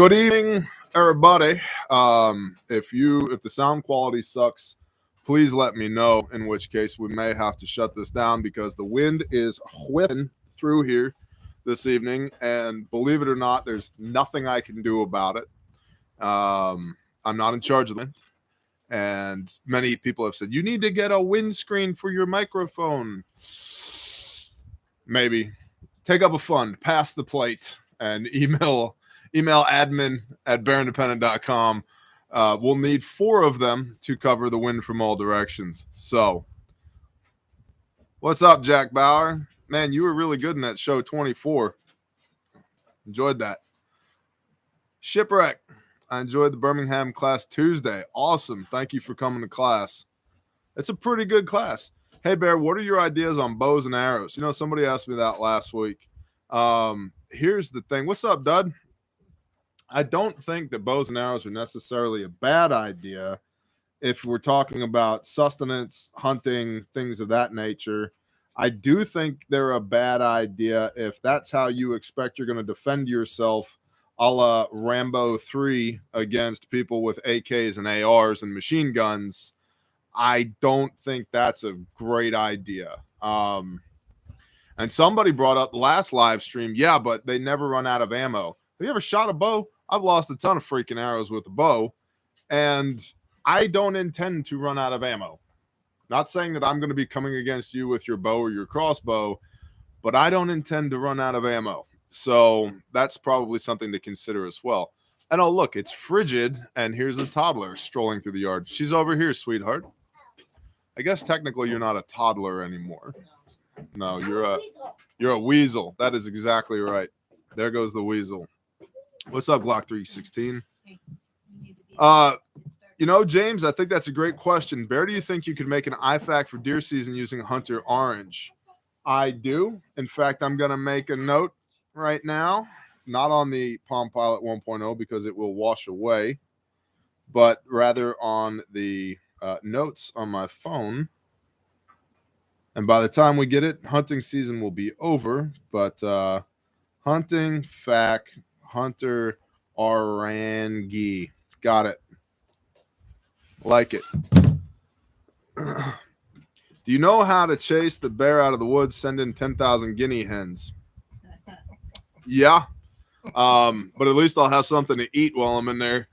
Good evening, everybody. If the sound quality sucks, please let me know, in which case we may have to shut this down because the wind is whipping through here this evening, and believe it or not, there's nothing I can do about it. I'm not in charge of it, and many people have said, you need to get a windscreen for your microphone. Maybe. Take up a fund, pass the plate, and email admin@barindependent.com. We'll need 4 of them to cover the wind from all directions. So, what's up, Jack Bauer? Man, you were really good in that show 24. Enjoyed that. Shipwreck. I enjoyed the Birmingham class Tuesday. Awesome. Thank you for coming to class. It's a pretty good class. Hey, Bear, what are your ideas on bows and arrows? You know, somebody asked me that last week. Here's the thing. What's up, Dud? I don't think that bows and arrows are necessarily a bad idea if we're talking about sustenance, hunting, things of that nature. I do think they're a bad idea if that's how you expect you're going to defend yourself, a la Rambo 3 against people with AKs and ARs and machine guns. I don't think that's a great idea. And somebody brought up the last live stream, yeah, but they never run out of ammo. Have you ever shot a bow? I've lost a ton of freaking arrows with a bow, and I don't intend to run out of ammo. Not saying that I'm going to be coming against you with your bow or your crossbow, but I don't intend to run out of ammo. So that's probably something to consider as well. And oh, look, it's frigid, and here's a toddler strolling through the yard. She's over here, sweetheart. I guess technically you're not a toddler anymore. No, you're a weasel. That is exactly right. There goes the weasel. What's up, Glock 316? You know, James, I think that's a great question. Bear, do you think you could make an IFAC for deer season using Hunter Orange? I do. In fact, I'm going to make a note right now, not on the Palm Pilot 1.0 because it will wash away, but rather on the notes on my phone. And by the time we get it, hunting season will be over. But hunting fac Hunter Orange. Got it. Like it. Do you know how to chase the bear out of the woods? Send in 10,000 guinea hens. Yeah. But at least I'll have something to eat while I'm in there.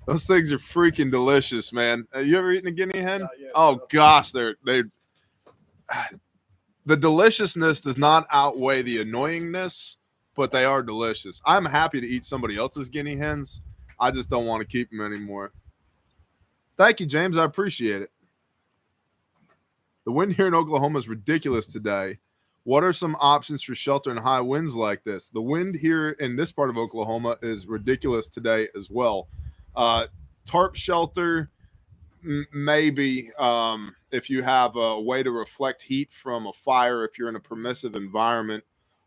Those things are freaking delicious, man. You ever eaten a guinea hen? Yeah. Oh gosh, they the deliciousness does not outweigh the annoyingness, but they are delicious. I'm happy to eat somebody else's guinea hens. I just don't want to keep them anymore. Thank you, James. I appreciate it. The wind here in Oklahoma is ridiculous today. What are some options for shelter in high winds like this? The wind here in this part of Oklahoma is ridiculous today as well. Tarp shelter, maybe if you have a way to reflect heat from a fire, if you're in a permissive environment.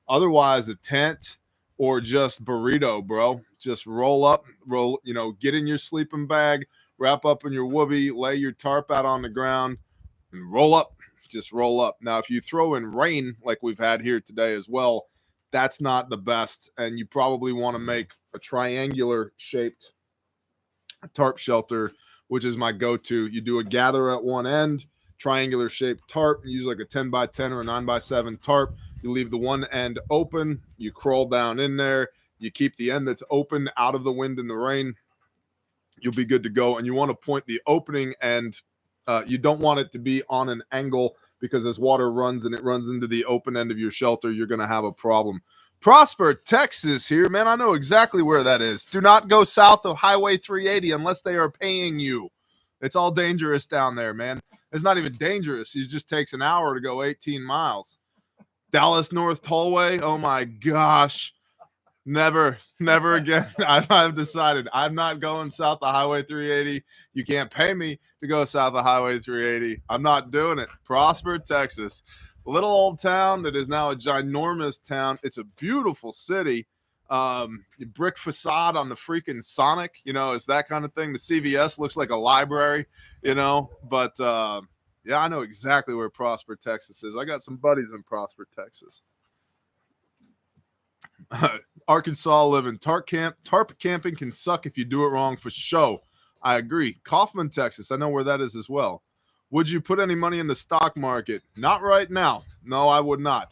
Otherwise, a tent or just burrito, bro. Just roll up, get in your sleeping bag, wrap up in your whoopee, lay your tarp out on the ground, and roll up. Just roll up. Now, if you throw in rain like we've had here today as well, that's not the best, and you probably want to make a triangular shaped tarp shelter, which is my go-to. You do a gather at one end, triangular shaped tarp, you use like a 10 by 10 or a 9 by 7 tarp. You leave the one end open, you crawl down in there, you keep the end that's open out of the wind and the rain. You'll be good to go. And you want to point the opening end. You don't want it to be on an angle because as water runs and it runs into the open end of your shelter, you're going to have a problem. Prosper, Texas here, man. I know exactly where that is. Do not go south of Highway 380 unless they are paying you. It's all dangerous down there, man. It's not even dangerous. It just takes an hour to go 18 miles. Dallas North Tollway. Oh my gosh. Never again. I've decided I'm not going south of Highway 380. You can't pay me to go south of Highway 380. I'm not doing it. Prosper, Texas. A little old town that is now a ginormous town. It's a beautiful city. The brick facade on the freaking Sonic, it's that kind of thing. The CVS looks like a library, but yeah, I know exactly where Prosper, Texas is. I got some buddies in Prosper, Texas. Arkansas living. Tarp camping can suck if you do it wrong for show. I agree. Kaufman, Texas. I know where that is as well. Would you put any money in the stock market? Not right now. No, I would not.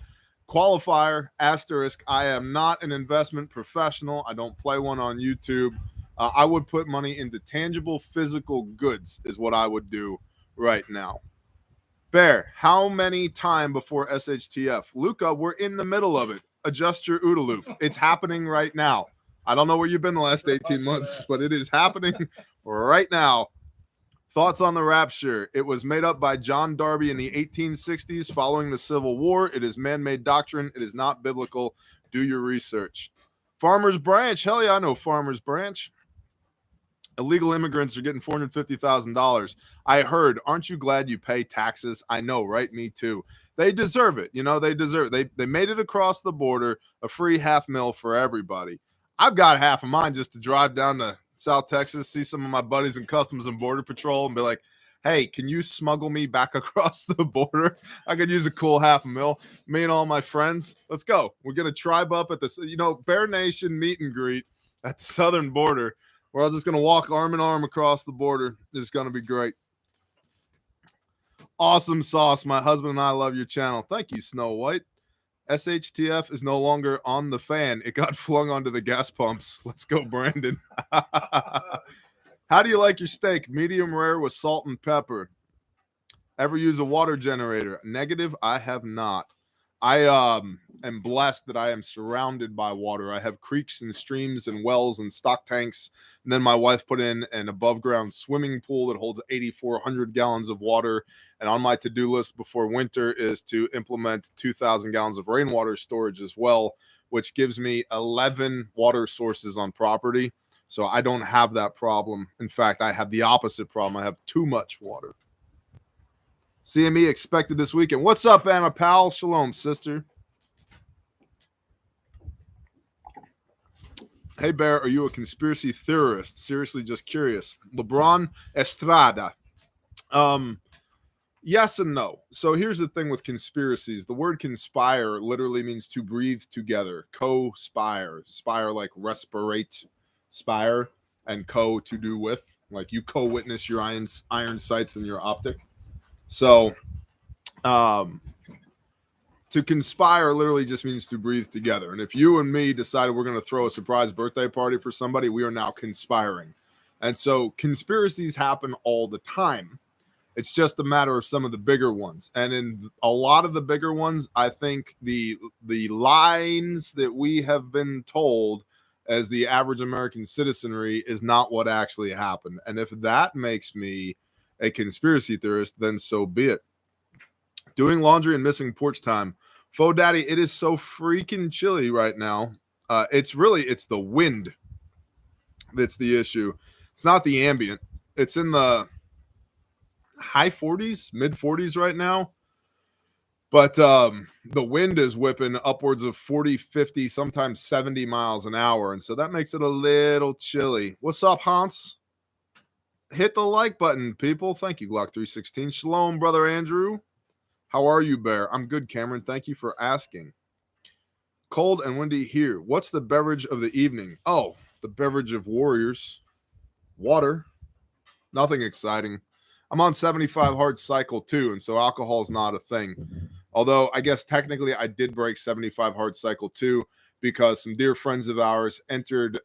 Qualifier, asterisk, I am not an investment professional. I don't play one on YouTube. I would put money into tangible physical goods is what I would do right now. Bear, how many time before SHTF? Luca, we're in the middle of it. Adjust your OODA loop. It's happening right now. I don't know where you've been the last 18 months, but it is happening right now. Thoughts on the rapture? It was made up by John Darby in the 1860s following the Civil War. It is man-made doctrine. It is not biblical. Do your research. Farmers Branch. Hell yeah, I know Farmers Branch. Illegal immigrants are getting $450,000. I heard. Aren't you glad you pay taxes? I know, right? Me too. They deserve it. You know, they deserve it. They made it across the border, a free $500,000 for everybody. I've got half of mine just to drive down to South Texas, see some of my buddies in Customs and Border Patrol and be like, hey, can you smuggle me back across the border? I could use a cool $500,000. Me and all my friends, let's go. We're going to tribe up at this, Bear Nation meet and greet at the southern border. We're all just going to walk arm in arm across the border. It's going to be great. Awesome sauce. My husband and I love your channel. Thank you, Snow White. SHTF is no longer on the fan. It got flung onto the gas pumps. Let's go, Brandon. How do you like your steak? Medium rare with salt and pepper. Ever use a water generator? Negative, I have not. I am blessed that I am surrounded by water. I have creeks and streams and wells and stock tanks. And then my wife put in an above ground swimming pool that holds 8,400 gallons of water. And on my to-do list before winter is to implement 2,000 gallons of rainwater storage as well, which gives me 11 water sources on property. So I don't have that problem. In fact, I have the opposite problem. I have too much water. CME expected this weekend. What's up, Anna Powell? Shalom, sister. Hey, Bear, are you a conspiracy theorist? Seriously, just curious. LeBron Estrada. Yes and no. So here's the thing with conspiracies. The word conspire literally means to breathe together. Co-spire. Spire like respirate, spire, and co to do with. Like you co-witness your iron sights and your optic. So, to conspire literally just means to breathe together. And if you and me decided we're going to throw a surprise birthday party for somebody, we are now conspiring. And so conspiracies happen all the time. It's just a matter of some of the bigger ones. And in a lot of the bigger ones, I think the lines that we have been told as the average American citizenry is not what actually happened. And if that makes me a conspiracy theorist, then so be it. Doing laundry and missing porch time. Faux Daddy, it is so freaking chilly right now. It's the wind that's the issue. It's not the ambient. It's in the high 40s, mid 40s right now. But the wind is whipping upwards of 40, 50, sometimes 70 miles an hour. And so that makes it a little chilly. What's up, Hans? Hit the like button, people. Thank you, Glock316. Shalom, brother Andrew. How are you, Bear? I'm good, Cameron. Thank you for asking. Cold and windy here. What's the beverage of the evening? Oh, the beverage of warriors. Water. Nothing exciting. I'm on 75 hard cycle too, and so alcohol is not a thing. Although I guess technically I did break 75 hard cycle too, because some dear friends of ours ushered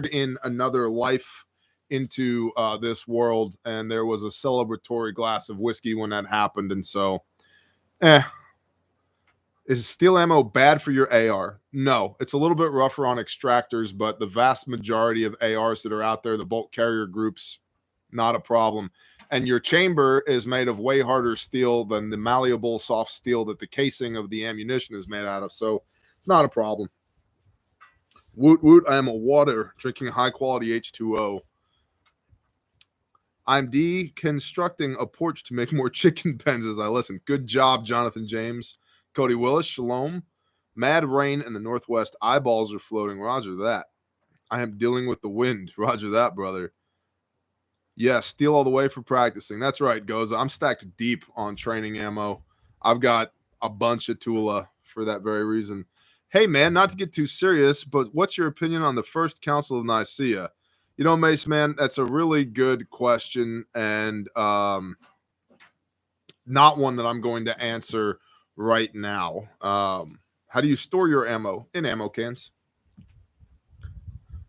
in another life into this world, and there was a celebratory glass of whiskey when that happened. And so is steel ammo bad for your AR? No, it's a little bit rougher on extractors, but the vast majority of ARs that are out there, the bulk carrier groups, not a problem. And your chamber is made of way harder steel than the malleable soft steel that the casing of the ammunition is made out of, so it's not a problem. Woot woot, I am a water drinking high quality H2O. I'm deconstructing a porch to make more chicken pens as I listen. Good job, Jonathan James. Cody Willis, shalom. Mad rain in the northwest. Eyeballs are floating. Roger that. I am dealing with the wind. Roger that, brother. Yes, steel all the way for practicing. That's right, Goza. I'm stacked deep on training ammo. I've got a bunch of Tula for that very reason. Hey, man, not to get too serious, but what's your opinion on the First Council of Nicaea? You know, Mace, man, that's a really good question, and not one that I'm going to answer right now. How do you store your ammo? In ammo cans.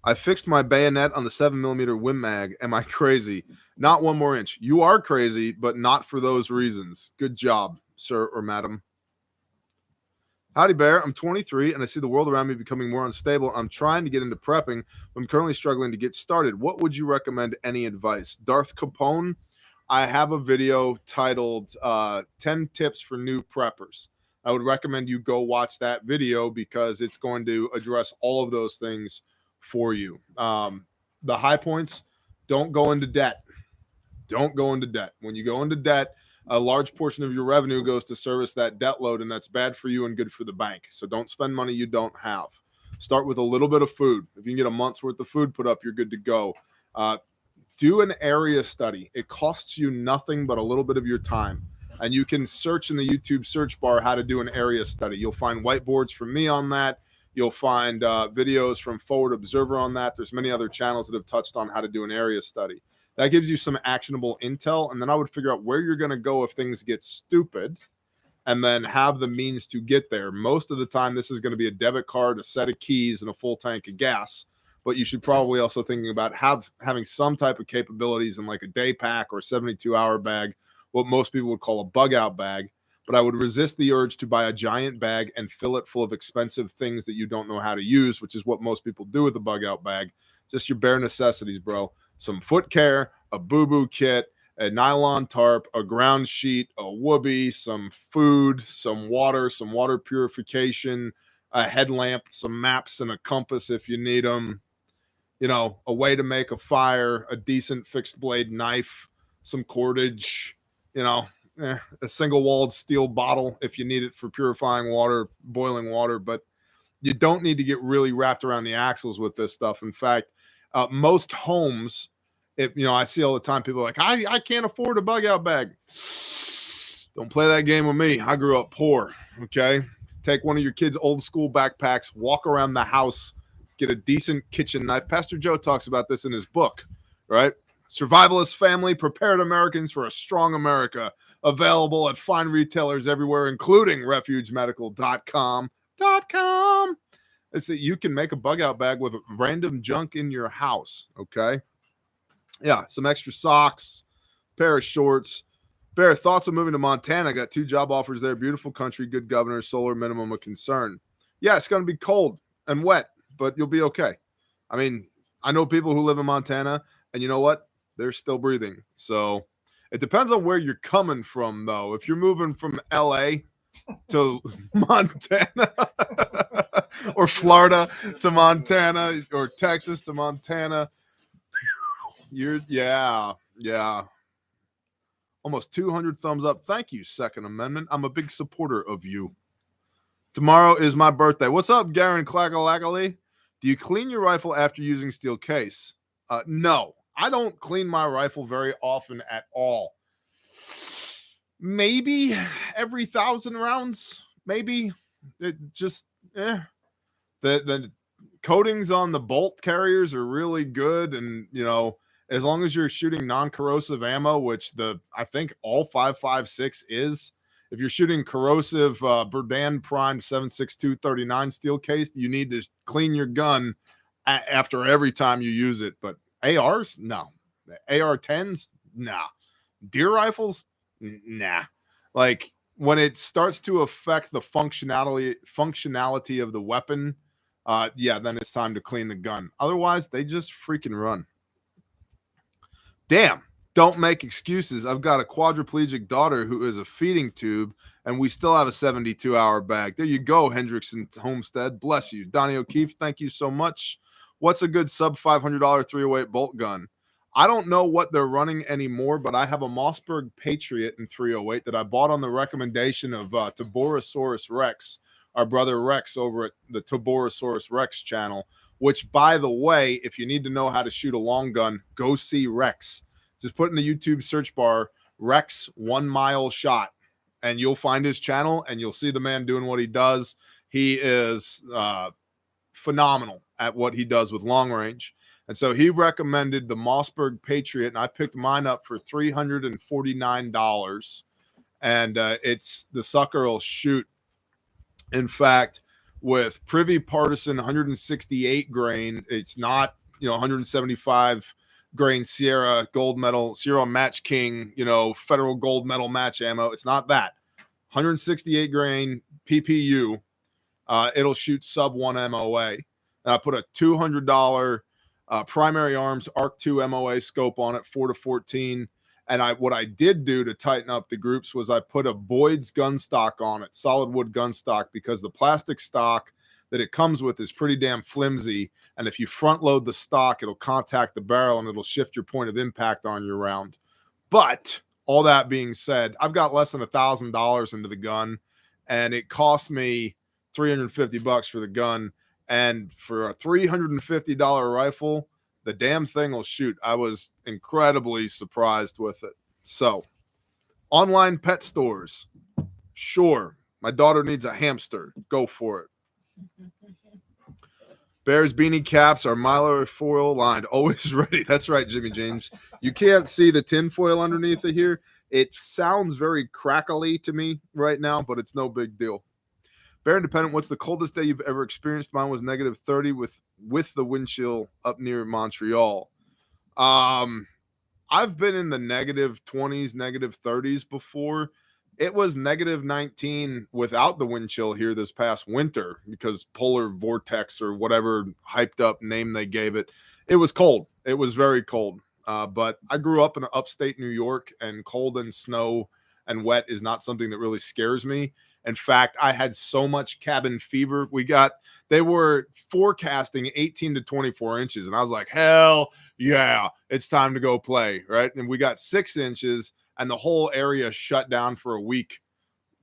I fixed my bayonet on the 7mm Wim Mag. Am I crazy? Not one more inch. You are crazy, but not for those reasons. Good job, sir or madam. Howdy, Bear. I'm 23 and I see the world around me becoming more unstable. I'm trying to get into prepping, but I'm currently struggling to get started. What would you recommend? Any advice? Darth Capone, I have a video titled 10 Tips for New Preppers. I would recommend you go watch that video because it's going to address all of those things for you. The high points, don't go into debt. Don't go into debt. When you go into debt, a large portion of your revenue goes to service that debt load, and that's bad for you and good for the bank. So don't spend money you don't have. Start with a little bit of food. If you can get a month's worth of food put up, you're good to go. Do an area study. It costs you nothing but a little bit of your time. And you can search in the YouTube search bar how to do an area study. You'll find whiteboards from me on that. You'll find videos from Forward Observer on that. There's many other channels that have touched on how to do an area study. That gives you some actionable intel, and then I would figure out where you're going to go if things get stupid, and then have the means to get there. Most of the time, this is going to be a debit card, a set of keys, and a full tank of gas. But you should probably also thinking about having some type of capabilities in like a day pack or 72-hour bag, what most people would call a bug out bag. But I would resist the urge to buy a giant bag and fill it full of expensive things that you don't know how to use, which is what most people do with the bug out bag. Just your bare necessities, bro. Some foot care, a boo-boo kit, a nylon tarp, a ground sheet, a whoopee, some food, some water purification, a headlamp, some maps, and a compass if you need them. You know, a way to make a fire, a decent fixed blade knife, some cordage, you know, a single-walled steel bottle if you need it for purifying water, boiling water. But you don't need to get really wrapped around the axles with this stuff. In fact, most homes, I see all the time people are like, I can't afford a bug out bag. Don't play that game with me. I grew up poor. Okay. Take one of your kids' old school backpacks, walk around the house, get a decent kitchen knife. Pastor Joe talks about this in his book, right? Survivalist Family, Prepared Americans for a Strong America. Available at fine retailers everywhere, including refugemedical.com. It's that you can make a bug out bag with random junk in your house. Okay. Yeah. Some extra socks, pair of shorts. Bear, thoughts of moving to Montana? Got 2 job offers there. Beautiful country, good governor, solar minimum of concern. Yeah, it's going to be cold and wet, but you'll be okay. I mean, I know people who live in Montana, and you know what? They're still breathing. So it depends on where you're coming from, though. If you're moving from LA to Montana or Florida to Montana or Texas to Montana, yeah. Almost 200 thumbs up. Thank you, Second Amendment. I'm a big supporter of you. Tomorrow is my birthday. What's up, Garen Clackalackally? Do you clean your rifle after using steel case? No, I don't clean my rifle very often at all. Maybe every 1,000 rounds. Maybe. It just, The coatings on the bolt carriers are really good, and as long as you're shooting non-corrosive ammo, which I think all 5.56 is. If you're shooting corrosive Berdan primed 7.62 steel case, you need to clean your gun after every time you use it. But ARs, no. AR-10s, nah. Deer rifles, nah. Like when it starts to affect the functionality of the weapon, then it's time to clean the gun. Otherwise, they just freaking run. Damn, don't make excuses. I've got a quadriplegic daughter who is a feeding tube, and we still have a 72-hour bag. There you go, Hendrickson Homestead. Bless you. Donnie O'Keefe, thank you so much. What's a good sub $500 308 bolt gun? I don't know what they're running anymore, but I have a Mossberg Patriot in 308 that I bought on the recommendation of Tiborosaurus Rex, our brother Rex over at the Tiborosaurus Rex channel, which, by the way, if you need to know how to shoot a long gun, go see Rex. Just put in the YouTube search bar, Rex 1 mile shot, and you'll find his channel, and you'll see the man doing what he does. He is phenomenal at what he does with long range. And so he recommended the Mossberg Patriot, and I picked mine up for $349. And it's the sucker will shoot. In fact, with Privy Partisan 168 grain, it's not 175 grain Sierra gold medal, Sierra Match King, federal gold medal match ammo. It's not that. 168 grain PPU. It'll shoot sub 1 MOA. And I put a $200 primary arms Arc 2 MOA scope on it, 4-14. And what I did do to tighten up the groups was I put a Boyd's gun stock on it, solid wood gun stock, because the plastic stock that it comes with is pretty damn flimsy. And if you front load the stock, it'll contact the barrel and it'll shift your point of impact on your round. But all that being said, I've got less than $1,000 into the gun, and it cost me $350 for the gun. And for a $350 rifle, the damn thing will shoot. I was incredibly surprised with it. So, online pet stores. Sure. My daughter needs a hamster. Go for it. Bears beanie caps are mylar foil lined. Always ready. That's right, Jimmy James. You can't see the tin foil underneath it here. It sounds very crackly to me right now, but it's no big deal. Bear Independent, what's the coldest day you've ever experienced? Mine was negative 30 with the wind chill up near Montreal. I've been in the negative 20s, negative 30s before. It was negative 19 without the wind chill here this past winter because polar vortex or whatever hyped up name they gave it. It was cold. It was very cold. But I grew up in upstate New York, and cold and snow and wet is not something that really scares me. In fact, I had so much cabin fever. They were forecasting 18 to 24 inches. And I was like, hell yeah, it's time to go play. Right. And we got 6 inches and the whole area shut down for a week.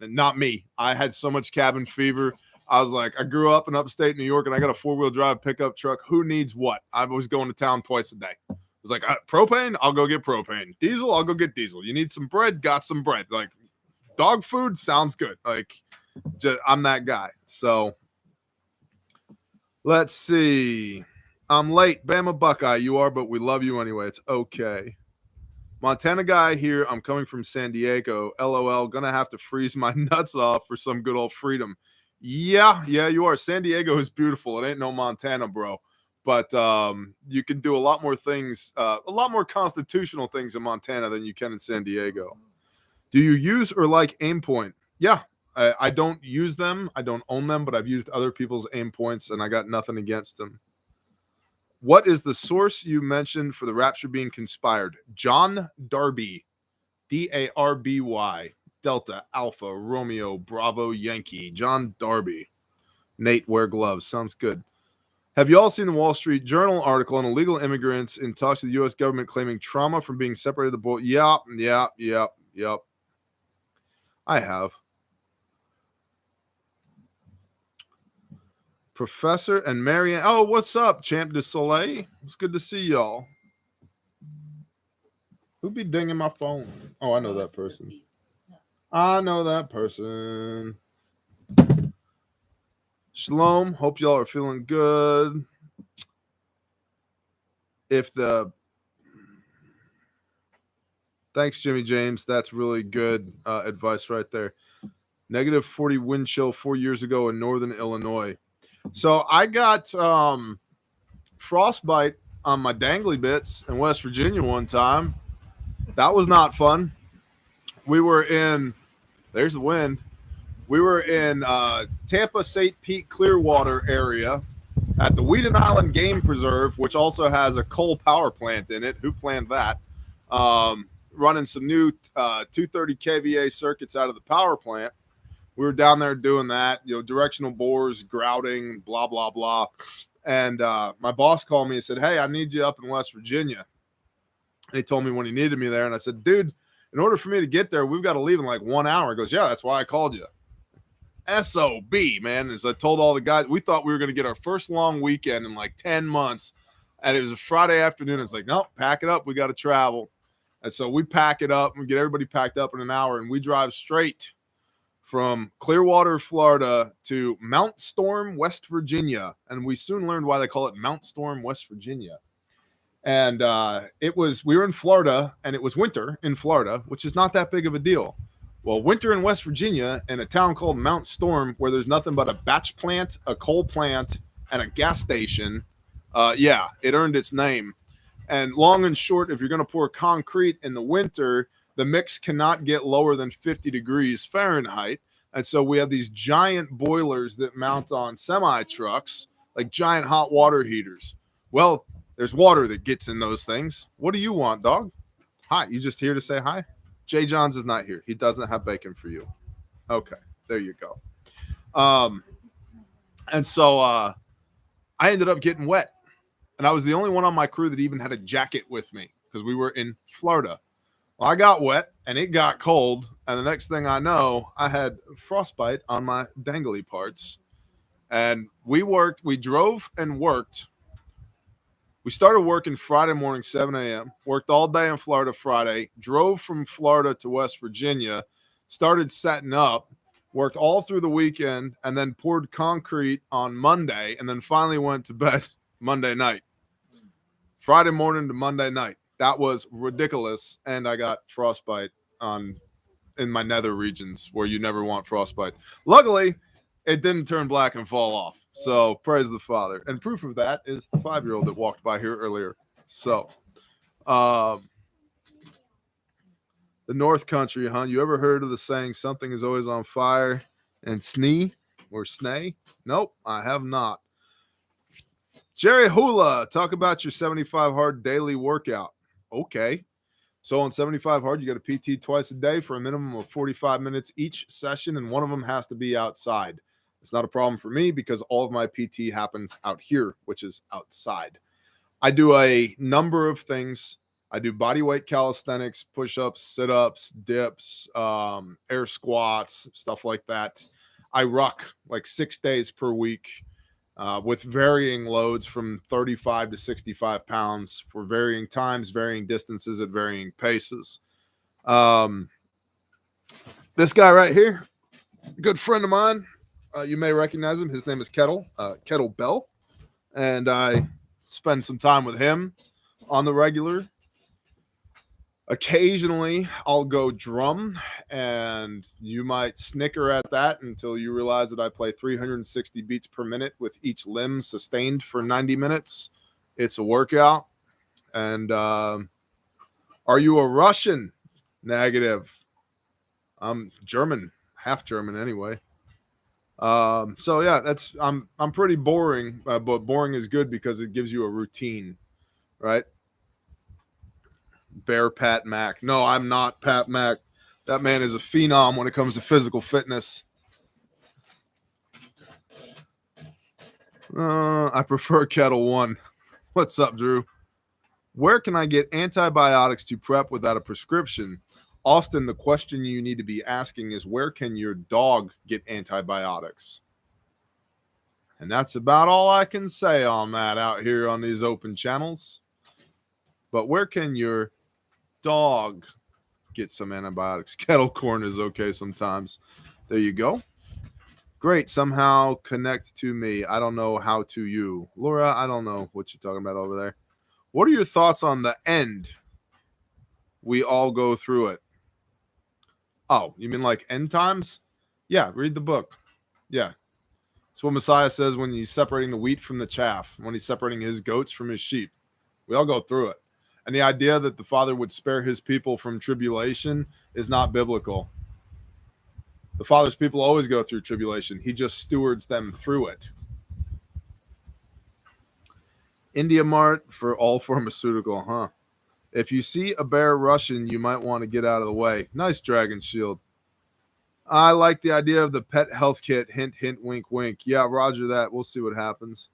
And not me. I had so much cabin fever. I was like, I grew up in upstate New York and I got a 4-wheel drive pickup truck. Who needs what? I was going to town twice a day. I was like, propane, I'll go get propane. Diesel, I'll go get diesel. You need some bread? Got some bread. Like, dog food sounds good. Like, I'm that guy. So let's see. I'm late. Bama Buckeye. You are, but we love you anyway. It's okay. Montana guy here. I'm coming from San Diego. LOL. Gonna have to freeze my nuts off for some good old freedom. Yeah, you are. San Diego is beautiful. It ain't no Montana, bro. But you can do a lot more things, a lot more constitutional things in Montana than you can in San Diego. Do you use or like aim point? Yeah, I don't use them. I don't own them, but I've used other people's aim points, and I got nothing against them. What is the source you mentioned for the rapture being conspired? John Darby, Darby, Delta, Alpha, Romeo, Bravo, Yankee. John Darby. Nate, wear gloves. Sounds good. Have you all seen the Wall Street Journal article on illegal immigrants in talks with the U.S. government claiming trauma from being separated? Yep. I have. Professor and Marianne. Oh, what's up, Champ de Soleil? It's good to see y'all. Who be dinging my phone? Oh, I know that person. Shalom. Hope y'all are feeling good. Thanks, Jimmy James. That's really good advice right there. Negative 40 wind chill 4 years ago in northern Illinois. So I got frostbite on my dangly bits in West Virginia one time. That was not fun. There's the wind. We were in Tampa, St. Pete, Clearwater area at the Weeden Island Game Preserve, which also has a coal power plant in it. Who planned that? Running some new 230 kVA circuits out of the power plant. We were down there doing that, directional bores, grouting, blah, blah, blah. And my boss called me and said, hey, I need you up in West Virginia. He told me when he needed me there. And I said, dude, in order for me to get there, we've got to leave in like 1 hour. He goes, yeah, that's why I called you. SOB, man. As I told all the guys, we thought we were going to get our first long weekend in like 10 months. And it was a Friday afternoon. It's like, no, pack it up. We got to travel. And so we pack it up and get everybody packed up in an hour. And we drive straight from Clearwater, Florida to Mount Storm, West Virginia. And we soon learned why they call it Mount Storm, West Virginia. And we were in Florida, and it was winter in Florida, which is not that big of a deal. Well, winter in West Virginia in a town called Mount Storm, where there's nothing but a batch plant, a coal plant, and a gas station. It earned its name. And long and short, if you're going to pour concrete in the winter, the mix cannot get lower than 50 degrees Fahrenheit. And so we have these giant boilers that mount on semi trucks, like giant hot water heaters. Well, there's water that gets in those things. What do you want, dog? Hi, you just here to say hi? Jay Johns is not here. He doesn't have bacon for you. Okay, there you go. And so I ended up getting wet. And I was the only one on my crew that even had a jacket with me because we were in Florida. Well, I got wet and it got cold. And the next thing I know, I had frostbite on my dangly parts. And we drove and worked. We started working Friday morning, 7 a.m., worked all day in Florida Friday, drove from Florida to West Virginia, started setting up, worked all through the weekend, and then poured concrete on Monday, and then finally went to bed Monday night. Friday morning to Monday night. That was ridiculous, and I got frostbite in my nether regions where you never want frostbite. Luckily, it didn't turn black and fall off. So praise the Father. And proof of that is the 5-year-old that walked by here earlier. So the North Country, huh? You ever heard of the saying something is always on fire and snee or snay? Nope, I have not. Jerry Hula, talk about your 75 hard daily workout. Okay. So on 75 hard, you got a PT twice a day for a minimum of 45 minutes each session, and one of them has to be outside. It's not a problem for me because all of my PT happens out here, which is outside. I do a number of things. I do body weight calisthenics, push-ups, sit-ups, dips, air squats, stuff like that. I ruck like 6 days per week with varying loads from 35 to 65 pounds for varying times, varying distances at varying paces. This guy right here, good friend of mine. You may recognize him. His name is Kettle Bell. And I spend some time with him on the regular. Occasionally, I'll go drum, and you might snicker at that until you realize that I play 360 beats per minute with each limb sustained for 90 minutes. It's a workout. And are you a Russian? Negative. I'm German, half German anyway. So yeah, I'm pretty boring, but boring is good because it gives you a routine, right? Bear Pat Mac. No, I'm not Pat Mac. That man is a phenom when it comes to physical fitness. I prefer Kettle One. What's up, Drew? Where can I get antibiotics to prep without a prescription? Austin, the question you need to be asking is, where can your dog get antibiotics? And that's about all I can say on that out here on these open channels. But where can your dog get some antibiotics? Kettle corn is okay sometimes. There you go. Great. Somehow connect to me. I don't know how to you. Laura, I don't know what you're talking about over there. What are your thoughts on the end? We all go through it. Oh, you mean like end times? Yeah, read the book. Yeah. It's what Messiah says when he's separating the wheat from the chaff, when he's separating his goats from his sheep. We all go through it. And the idea that the Father would spare his people from tribulation is not biblical. The Father's people always go through tribulation. He just stewards them through it. India Mart for all pharmaceutical, huh? If you see a bear Russian, you might want to get out of the way. Nice dragon shield. I like the idea of the pet health kit. Hint, hint, wink, wink. Yeah, roger that. We'll see what happens.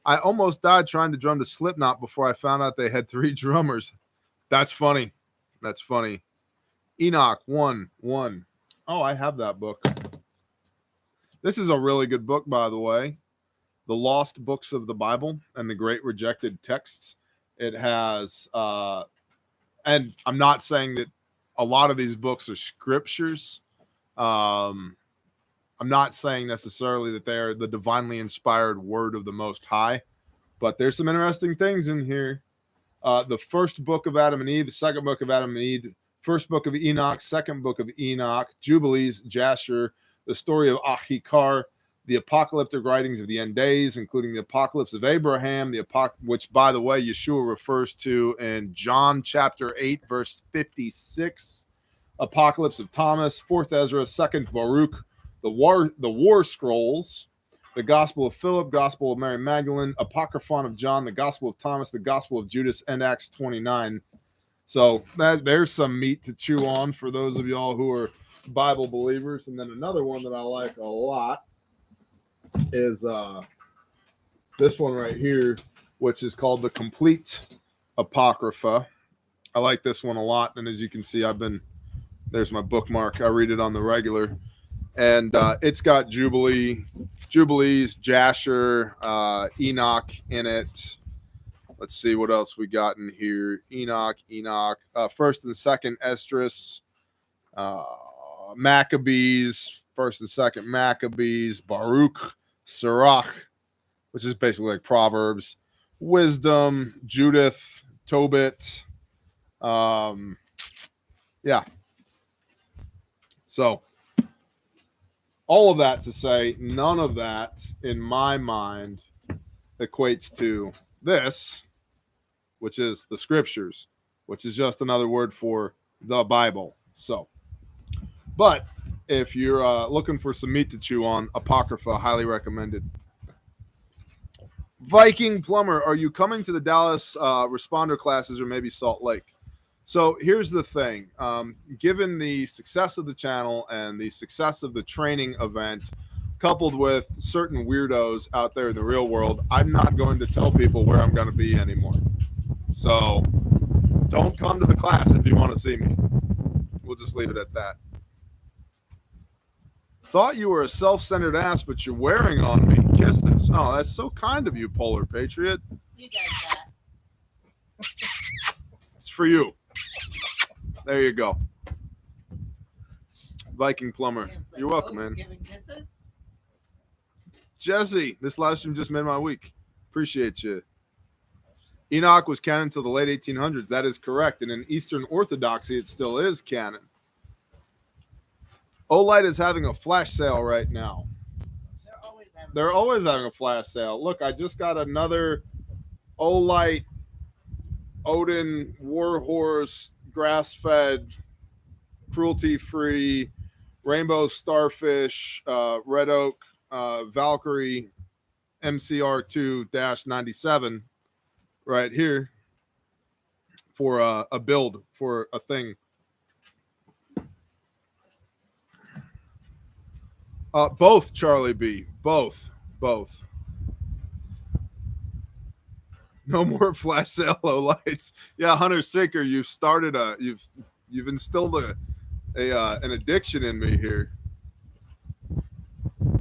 I almost died trying to drum to Slipknot before I found out they had 3 drummers. That's funny. That's funny. Enoch 1:1. Oh, I have that book. This is a really good book, by the way. The Lost Books of the Bible and the Great Rejected Texts. It has, and I'm not saying that a lot of these books are scriptures, I'm not saying necessarily that they are the divinely inspired word of the Most High, but there's some interesting things in here. The first book of Adam and Eve, the second book of Adam and Eve, first book of Enoch, second book of Enoch, Jubilees, Jasher, the story of Achikar, the apocalyptic writings of the end days, including the apocalypse of Abraham, which, by the way, Yeshua refers to in John chapter 8, verse 56, apocalypse of Thomas, fourth Ezra, second Baruch, the war scrolls, the Gospel of Philip, Gospel of Mary Magdalene, Apocryphon of John, the Gospel of Thomas, the Gospel of Judas, and Acts 29. So there's some meat to chew on for those of y'all who are Bible believers. And then another one that I like a lot is this one right here, which is called the Complete Apocrypha. I like this one a lot. And as you can see, there's my bookmark. I read it on the regular. And it's got Jubilees, Jasher, Enoch in it. Let's see what else we got in here. Enoch, first and second Esdras, Maccabees, first and second Maccabees, Baruch, Sirach, which is basically like Proverbs, Wisdom, Judith, Tobit. Yeah. So all of that to say, none of that, in my mind, equates to this, which is the scriptures, which is just another word for the Bible. So, but if you're looking for some meat to chew on, Apocrypha, highly recommended. Viking Plumber, are you coming to the Dallas responder classes or maybe Salt Lake? So here's the thing. Given the success of the channel and the success of the training event, coupled with certain weirdos out there in the real world, I'm not going to tell people where I'm going to be anymore. So don't come to the class if you want to see me. We'll just leave it at that. Thought you were a self-centered ass, but you're wearing on me. Kisses. Oh, that's so kind of you, Polar Patriot. You got that. It's for you. There you go. Viking Plumber. You're welcome, man. Giving kisses? Jesse, this live stream just made my week. Appreciate you. Enoch was canon until the late 1800s. That is correct. And in Eastern Orthodoxy, it still is canon. Olight is having a flash sale right now. They're always having a flash sale. Look, I just got another Olight Odin Warhorse grass-fed, cruelty-free, rainbow starfish, red oak, Valkyrie MCR2-97 right here for a build for a thing. Both, Charlie B. Both. No more flash sale low lights. Yeah, Hunter Sinker, you've started you've instilled an addiction in me here.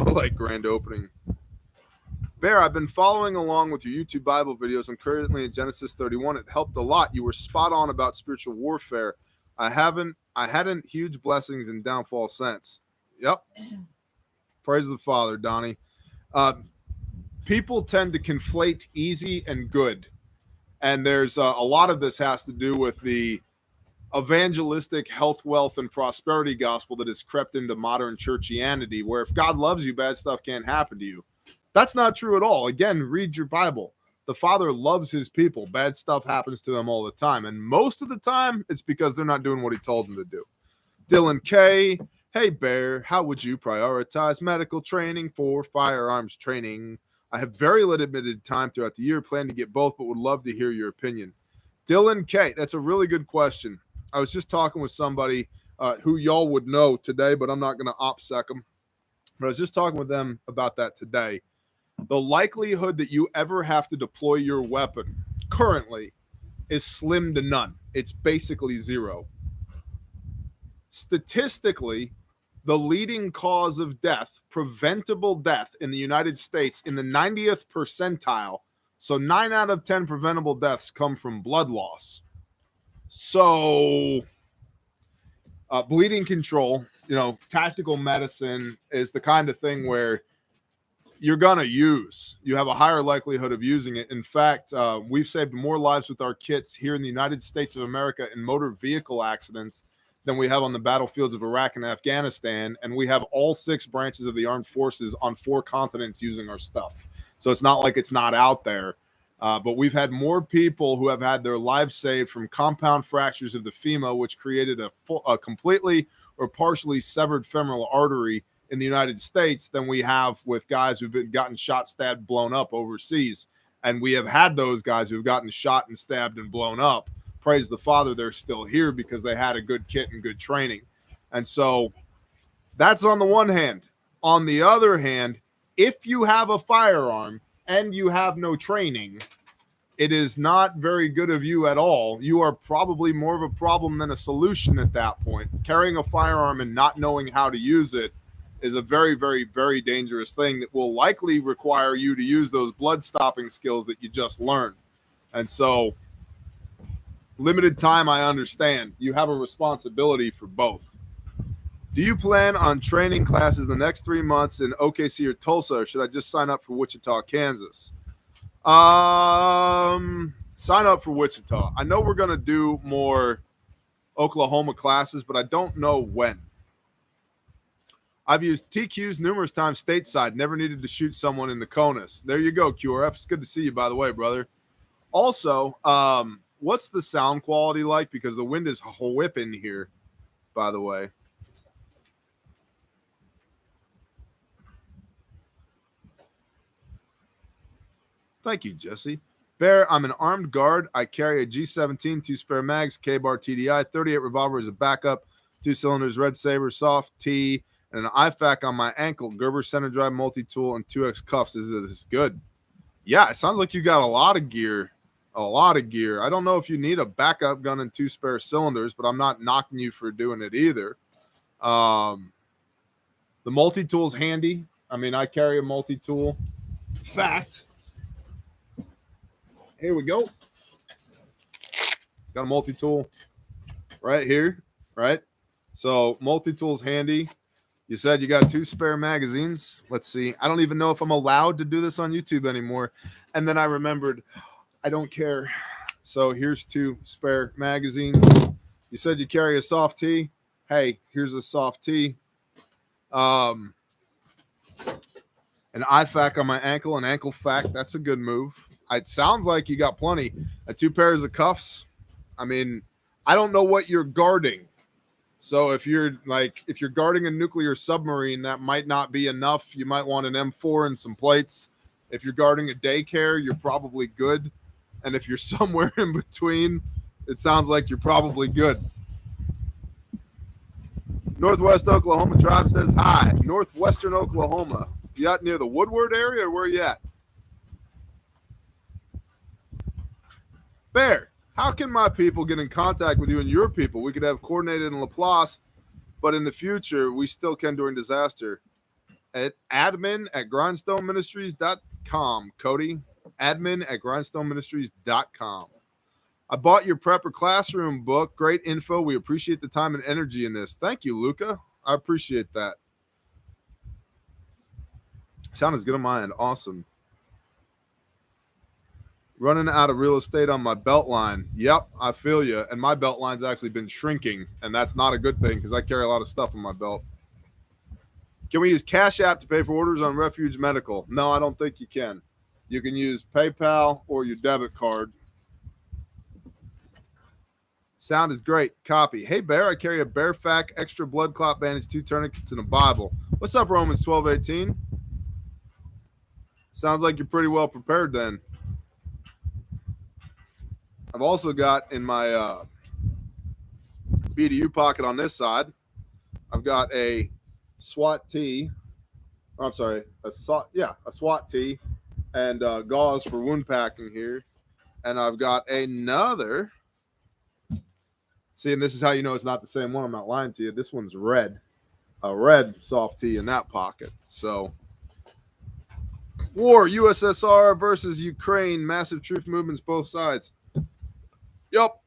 I like grand opening. Bear, I've been following along with your YouTube Bible videos. I'm currently in Genesis 31. It helped a lot. You were spot on about spiritual warfare. I hadn't huge blessings and downfall since. Yep. Praise the Father, Donnie. People tend to conflate easy and good. And there's a lot of this has to do with the evangelistic health, wealth, and prosperity gospel that has crept into modern churchianity, where if God loves you, bad stuff can't happen to you. That's not true at all. Again, read your Bible. The Father loves his people. Bad stuff happens to them all the time. And most of the time, it's because they're not doing what he told them to do. Dylan K. Hey, Bear, how would you prioritize medical training for firearms training? I have very limited time throughout the year. Plan to get both, but would love to hear your opinion. Dylan K. That's a really good question. I was just talking with somebody who y'all would know today, but I'm not going to OPSEC them. But I was just talking with them about that today. The likelihood that you ever have to deploy your weapon currently is slim to none. It's basically zero. Statistically, the leading cause of death, preventable death in the United States in the 90th percentile, so 9 out of 10 preventable deaths come from blood loss. So Bleeding control, tactical medicine is the kind of thing where you're going to use. You have a higher likelihood of using it. In fact, we've saved more lives with our kits here in the United States of America in motor vehicle accidents than we have on the battlefields of Iraq and Afghanistan. And we have all 6 branches of the armed forces on 4 continents using our stuff. So it's not like it's not out there. But we've had more people who have had their lives saved from compound fractures of the femur, which created a completely or partially severed femoral artery in the United States, than we have with guys who've gotten shot, stabbed, blown up overseas. And we have had those guys who've gotten shot and stabbed and blown up. Praise the Father, they're still here because they had a good kit and good training. And so that's on the one hand. On the other hand, if you have a firearm and you have no training, it is not very good of you at all. You are probably more of a problem than a solution at that point. Carrying a firearm and not knowing how to use it is a very, very, very dangerous thing that will likely require you to use those blood stopping skills that you just learned. And so, limited time, I understand. You have a responsibility for both. Do you plan on training classes the next 3 months in OKC or Tulsa, or should I just sign up for Wichita, Kansas? Sign up for Wichita. I know we're going to do more Oklahoma classes, but I don't know when. I've used TQs numerous times stateside. Never needed to shoot someone in the CONUS. There you go, QRF. It's good to see you, by the way, brother. Also, what's the sound quality like? Because the wind is whipping here, by the way. Thank you, Jesse. Bear, I'm an armed guard. I carry a G17, 2 spare mags, K-bar TDI, 38 revolver as a backup, 2 cylinders, red saber, soft T, and an IFAC on my ankle, Gerber center drive multi-tool, and 2X cuffs. Is this good? Yeah, it sounds like you got a lot of gear. A lot of gear. I don't know if you need a backup gun and 2 spare cylinders, but I'm not knocking you for doing it either. The multi-tool's handy. I mean, I carry a multi-tool. Fact. Here we go. Got a multi-tool right here, right? So multi-tool's handy. You said you got 2 spare magazines. Let's see. I don't even know if I'm allowed to do this on YouTube anymore. And then I remembered I don't care. So here's 2 spare magazines. You said you carry a soft T. Hey, here's a soft T. An IFAC on my ankle, an ankle fac. That's a good move. It sounds like you got plenty. 2 pairs of cuffs. I mean, I don't know what you're guarding. So if you're guarding a nuclear submarine, that might not be enough. You might want an M4 and some plates. If you're guarding a daycare, you're probably good. And if you're somewhere in between, it sounds like you're probably good. Northwest Oklahoma Tribe says hi. Northwestern Oklahoma. You out near the Woodward area, or where you at? Bear, how can my people get in contact with you and your people? We could have coordinated in Laplace, but in the future, we still can during disaster. At admin@grindstoneministries.com, Cody. admin@grindstoneministries.com. I bought your Prepper Classroom book. Great info. We appreciate the time and energy in this. Thank you, Luca. I appreciate that. Sound is good on my end. Awesome. Running out of real estate on my belt line. Yep, I feel you. And my belt line's actually been shrinking, and that's not a good thing because I carry a lot of stuff on my belt. Can we use Cash App to pay for orders on Refuge Medical? No, I don't think you can. You can use PayPal or your debit card. Sound is great. Copy. Hey, Bear, I carry a Bear Fac, extra blood clot bandage, 2 tourniquets, and a Bible. What's up, Romans 12:18? Sounds like you're pretty well prepared then. I've also got in my BDU pocket on this side, I've got a SWAT tee. Oh, I'm sorry, a SWAT tee and gauze for wound packing here. And I've got another. See, and this is how you know it's not the same one. I'm not lying to you. This one's red. A red soft tee in that pocket. So, war, USSR versus Ukraine. Massive truth movements, both sides. Yep.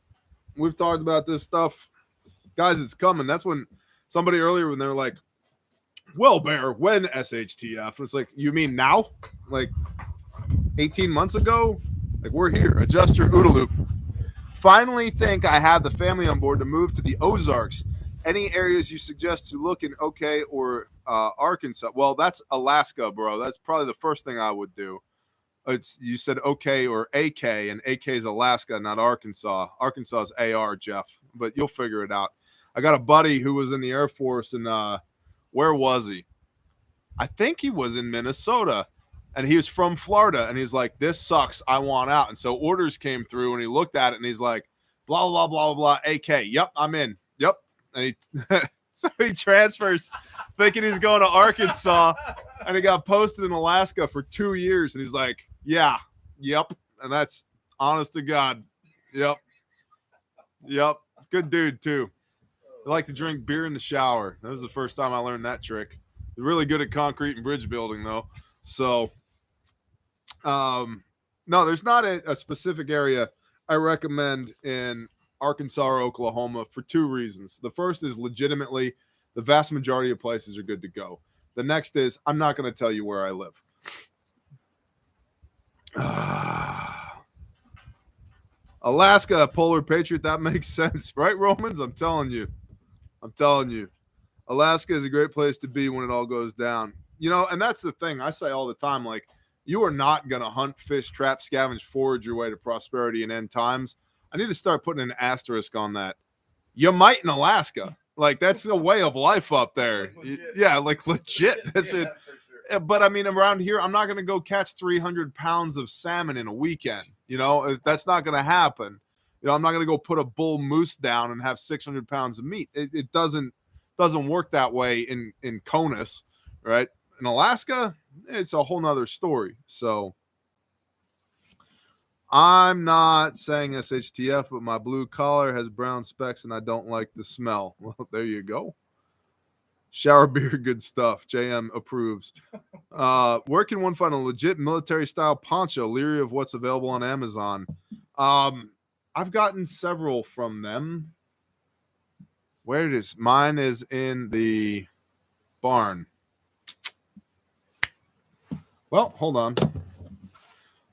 We've talked about this stuff Guys, it's coming. That's when somebody earlier, when they were like, well, Bear, when SHTF? It's like, you mean now? Like 18 months ago? Like, we're here. Adjust your OODA loop. Finally think I have the family on board to move to the Ozarks. Any areas you suggest to look in OK or Arkansas? Well, that's Alaska, bro. That's probably the first thing I would do. You said OK or AK, and AK is Alaska, not Arkansas. Arkansas is AR, Jeff, but you'll figure it out. I got a buddy who was in the Air Force, and where was he? I think he was in Minnesota, and he was from Florida, and he's like, this sucks. I want out. And so orders came through, and he looked at it, and he's like, blah, blah, blah, blah, AK. Yep, I'm in. Yep. And he so he transfers thinking he's going to Arkansas, and he got posted in Alaska for 2 years, and he's like, yeah, yep. And that's honest to God. Yep. Yep. Good dude, too. I like to drink beer in the shower. That was the first time I learned that trick. They're really good at concrete and bridge building, though. So, no, there's not a specific area I recommend in Arkansas or Oklahoma for 2 reasons. The first is legitimately the vast majority of places are good to go. The next is I'm not going to tell you where I live. Alaska, Polar Patriot, that makes sense, right, Romans? I'm telling you. Alaska is a great place to be when it all goes down. You know, and that's the thing I say all the time. Like, you are not going to hunt, fish, trap, scavenge, forage your way to prosperity in end times. I need to start putting an asterisk on that. You might in Alaska. Like, that's the way of life up there. Yeah, like legit. That's it. Sure. But I mean, around here, I'm not going to go catch 300 pounds of salmon in a weekend. You know, that's not going to happen. You know, I'm not going to go put a bull moose down and have 600 pounds of meat. It doesn't work that way in CONUS, right? In Alaska, it's a whole nother story. So I'm not saying SHTF, but my blue collar has brown specks and I don't like the smell. Well, there you go. Shower beer, good stuff. JM approves. Where can one find a legit military style poncho, leery of what's available on Amazon? I've gotten several from them. Where it is? Mine is in the barn. Well, hold on.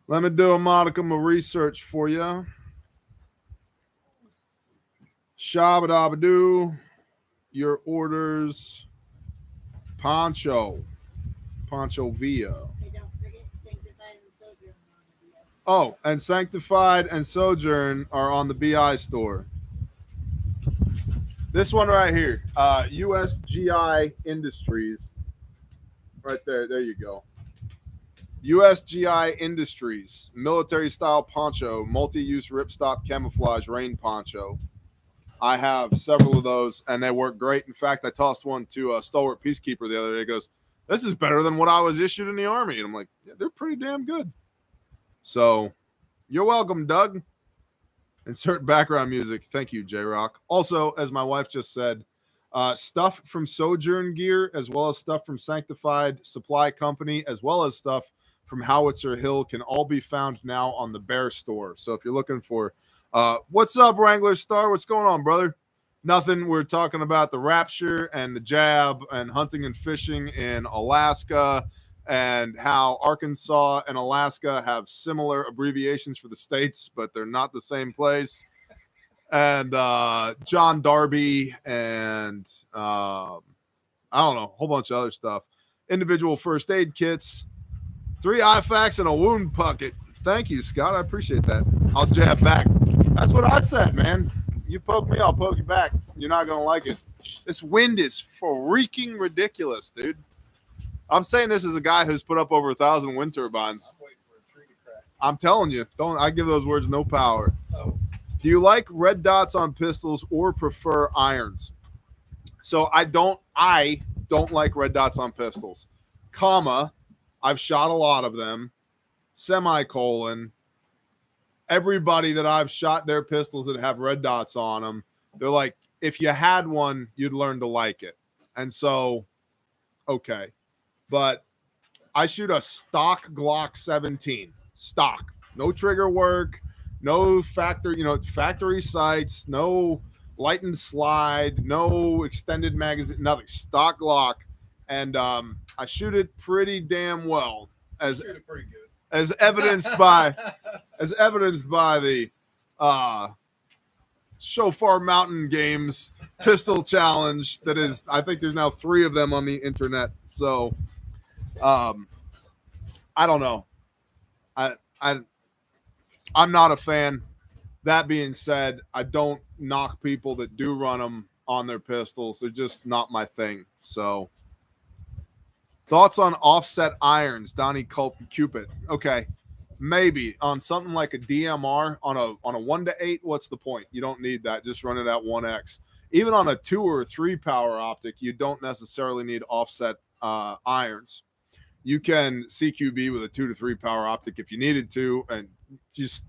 Let me do a modicum of research for you. Shabba-dabba-doo. Your orders. Poncho Via. Hey, don't forget Sanctified and Sojourn on the BI. Oh, and Sanctified and Sojourn are on the BI store. This one right here, USGI Industries. Right there. There you go. USGI Industries, military style poncho, multi-use ripstop camouflage rain poncho. I have several of those, and they work great. In fact, I tossed one to a stalwart peacekeeper the other day. He goes, this is better than what I was issued in the Army. And I'm like, yeah, they're pretty damn good. So you're welcome, Doug. Insert background music. Thank you, J-Rock. Also, as my wife just said, stuff from Sojourn Gear, as well as stuff from Sanctified Supply Company, as well as stuff from Howitzer Hill can all be found now on the Bear store. So if you're looking for what's up, Wrangler Star? What's going on, brother? Nothing. We're talking about the Rapture and the Jab and hunting and fishing in Alaska and how Arkansas and Alaska have similar abbreviations for the states, but they're not the same place. And John Darby and I don't know, a whole bunch of other stuff. Individual first aid kits, 3 IFACs and a wound bucket. Thank you, Scott. I appreciate that. I'll jab back. That's what I said, man. You poke me, I'll poke you back. You're not going to like it. This wind is freaking ridiculous, dude. I'm saying this as a guy who's put up over 1,000 wind turbines. I'm waiting for a tree to crack. I'm telling you, I give those words no power. Oh. Do you like red dots on pistols or prefer irons? So I don't like red dots on pistols. I've shot a lot of them. Semicolon. Everybody that I've shot their pistols that have red dots on them, they're like, if you had one, you'd learn to like it. And so, okay. But I shoot a stock Glock 17. Stock. No trigger work. No factory sights. No light and slide, no extended magazine, nothing, stock Glock, and I shoot it pretty damn well, as Shoot it pretty good. as evidenced by the Shofar Mountain Games pistol challenge. That is, I think there's now 3 of them on the internet. So, I don't know. I'm not a fan. That being said, I don't knock people that do run them on their pistols. They're just not my thing. So, thoughts on offset irons, Donnie Cupid? Okay, maybe on something like a DMR on a 1-8. What's the point? You don't need that. Just run it at 1x. Even on a 2 or 3 power optic, you don't necessarily need offset irons. You can CQB with a 2 to 3 power optic if you needed to, and just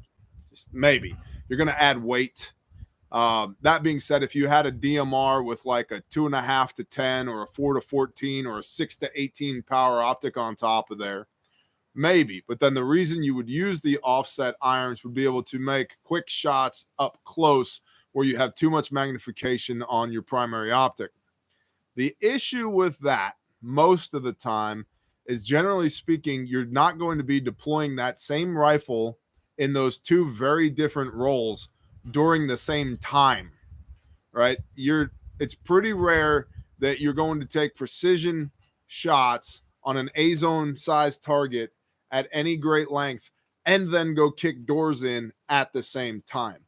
maybe you're going to add weight. That being said, if you had a DMR with like a 2.5 to 10 or a 4 to 14 or a 6 to 18 power optic on top of there, maybe. But then the reason you would use the offset irons would be able to make quick shots up close where you have too much magnification on your primary optic. The issue with that most of the time is, generally speaking, you're not going to be deploying that same rifle in those 2 very different roles during the same time, right? It's pretty rare that you're going to take precision shots on an A-zone size target at any great length and then go kick doors in at the same time.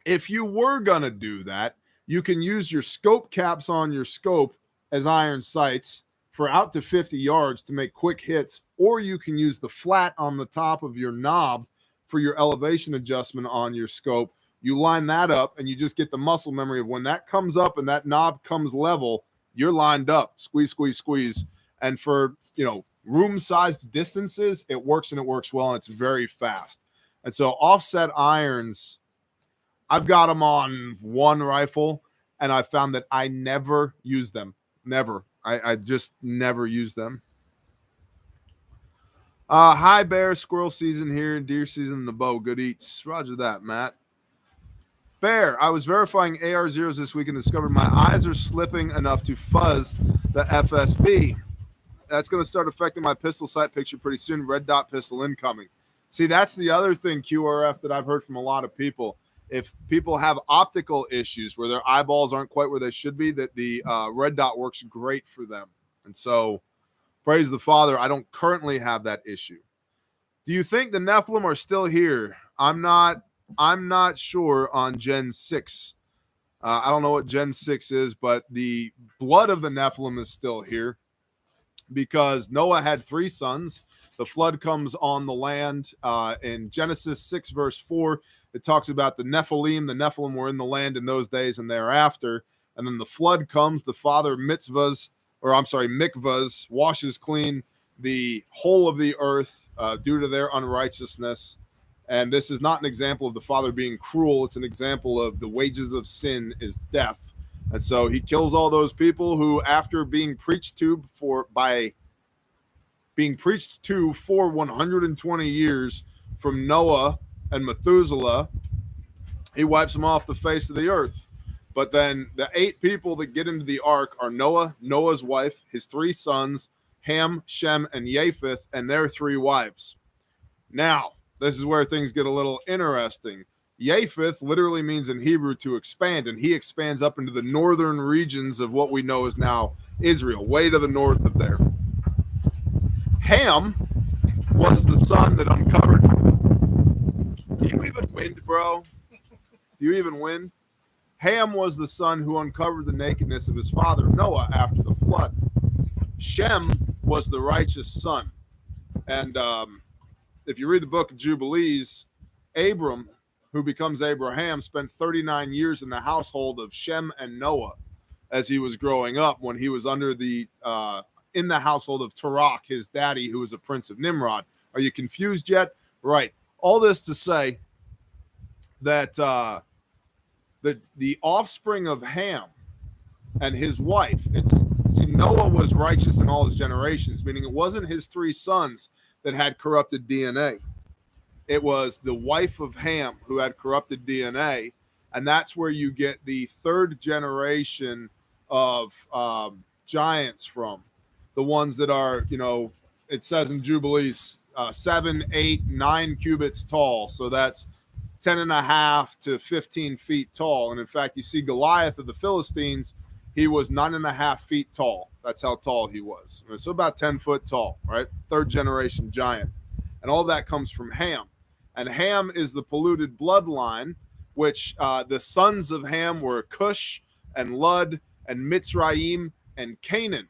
If you were going to do that, you can use your scope caps on your scope as iron sights for out to 50 yards to make quick hits, or you can use the flat on the top of your knob for your elevation adjustment on your scope. You line that up and you just get the muscle memory of when that comes up and that knob comes level, you're lined up, squeeze, squeeze, squeeze. And for, room-sized distances, it works, and it works well, and it's very fast. And so offset irons, I've got them on 1 rifle, and I found that I never use them. Never. I just never use them. Hi, bear. Squirrel season here. Deer season in the bow. Good eats. Roger that, Matt. Bear, I was verifying AR-0s this week and discovered my eyes are slipping enough to fuzz the FSB. That's going to start affecting my pistol sight picture pretty soon. Red dot pistol incoming. See, that's the other thing, QRF, that I've heard from a lot of people. If people have optical issues where their eyeballs aren't quite where they should be, that the red dot works great for them. And so, praise the Father, I don't currently have that issue. Do you think the Nephilim are still here? I'm not sure on Gen 6. I don't know what Gen 6 is, but the blood of the Nephilim is still here because Noah had 3 sons. The flood comes on the land. In Genesis 6, verse 4, it talks about the Nephilim. The Nephilim were in the land in those days and thereafter. And then the flood comes. The father mikvahs, washes clean the whole of the earth due to their unrighteousness. And this is not an example of the father being cruel. It's an example of the wages of sin is death. And so he kills all those people who, after being preached to for 120 years from Noah and Methuselah, he wipes them off the face of the earth. But then the 8 people that get into the ark are Noah, Noah's wife, his 3 sons, Ham, Shem, and Japheth, and their 3 wives. Now, this is where things get a little interesting. Japheth literally means in Hebrew to expand, and he expands up into the northern regions of what we know as now Israel, way to the north of there. Ham was the son that uncovered. Do you even win, bro? Do you even win? Ham was the son who uncovered the nakedness of his father Noah after the flood. Shem was the righteous son. And if you read the book of Jubilees, Abram, who becomes Abraham, spent 39 years in the household of Shem and Noah as he was growing up, when he was under the in the household of Tarak, his daddy, who was a prince of Nimrod. Are you confused yet? Right. All this to say that the offspring of Ham and his wife, Noah was righteous in all his generations, meaning it wasn't his 3 sons that had corrupted DNA. It was the wife of Ham who had corrupted DNA, And that's where you get the third generation of giants from. The ones that are, it says in Jubilees, 7, 8, 9 cubits tall. So that's 10.5 to 15 feet tall. And in fact, you see Goliath of the Philistines, he was 9.5 feet tall. That's how tall he was. So about 10 foot tall, right? Third generation giant. And all that comes from Ham. And Ham is the polluted bloodline, which the sons of Ham were Cush and Lud and Mitzrayim and Canaan.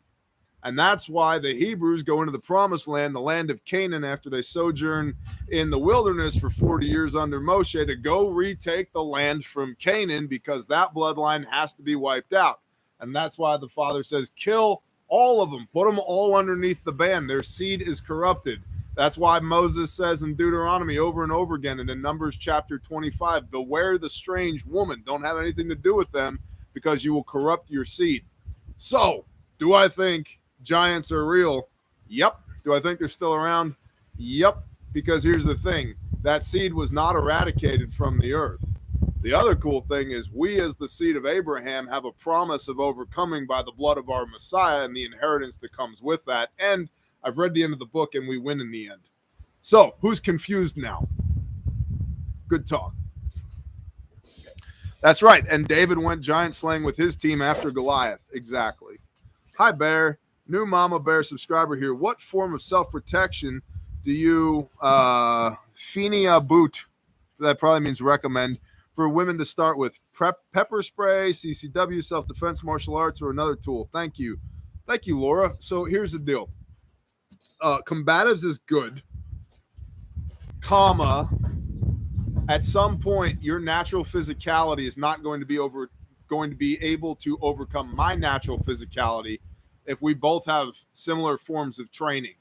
And that's why the Hebrews go into the promised land, the land of Canaan, after they sojourn in the wilderness for 40 years under Moshe, to go retake the land from Canaan, because that bloodline has to be wiped out. And that's why the Father says, kill all of them, put them all underneath the ban. Their seed is corrupted. That's why Moses says in Deuteronomy over and over again, and in Numbers chapter 25, beware the strange woman. Don't have anything to do with them, because you will corrupt your seed. So, do I think giants are real? Yep. Do I think they're still around? Yep. Because here's the thing. That seed was not eradicated from the earth. The other cool thing is we, as the seed of Abraham, have a promise of overcoming by the blood of our Messiah and the inheritance that comes with that. And I've read the end of the book, and we win in the end. So, who's confused now? Good talk. That's right. And David went giant slaying with his team after Goliath. Exactly. Hi, Bear. New Mama Bear subscriber here. What form of self-protection do you Finia boot, that probably means recommend, for women to start with? Pepper spray, CCW, self-defense, martial arts, or another tool? Thank you. Thank you, Laura. So here's the deal. Combatives is good, comma, at some point your natural physicality is not going to be able to overcome my natural physicality if we both have similar forms of training.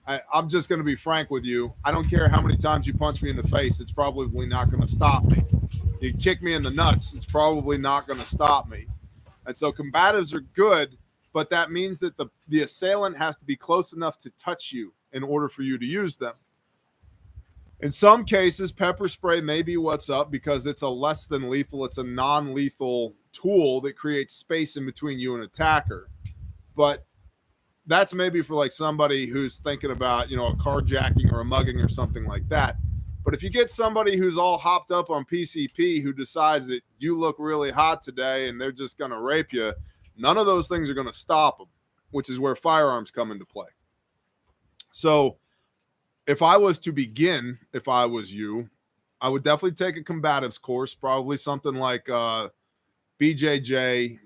I'm just going to be frank with you. I don't care how many times you punch me in the face. It's probably not going to stop me. You kick me in the nuts. It's probably not going to stop me. And so combatives are good, but that means that the assailant has to be close enough to touch you in order for you to use them. In some cases, pepper spray may be what's up, because it's a less than lethal, it's a non-lethal tool that creates space in between you and attacker. But that's maybe for like somebody who's thinking about, a carjacking or a mugging or something like that. But if you get somebody who's all hopped up on PCP who decides that you look really hot today and they're just going to rape you, none of those things are going to stop them, which is where firearms come into play. So if I was to begin, if I was you, I would definitely take a combatives course, probably something like BJJ,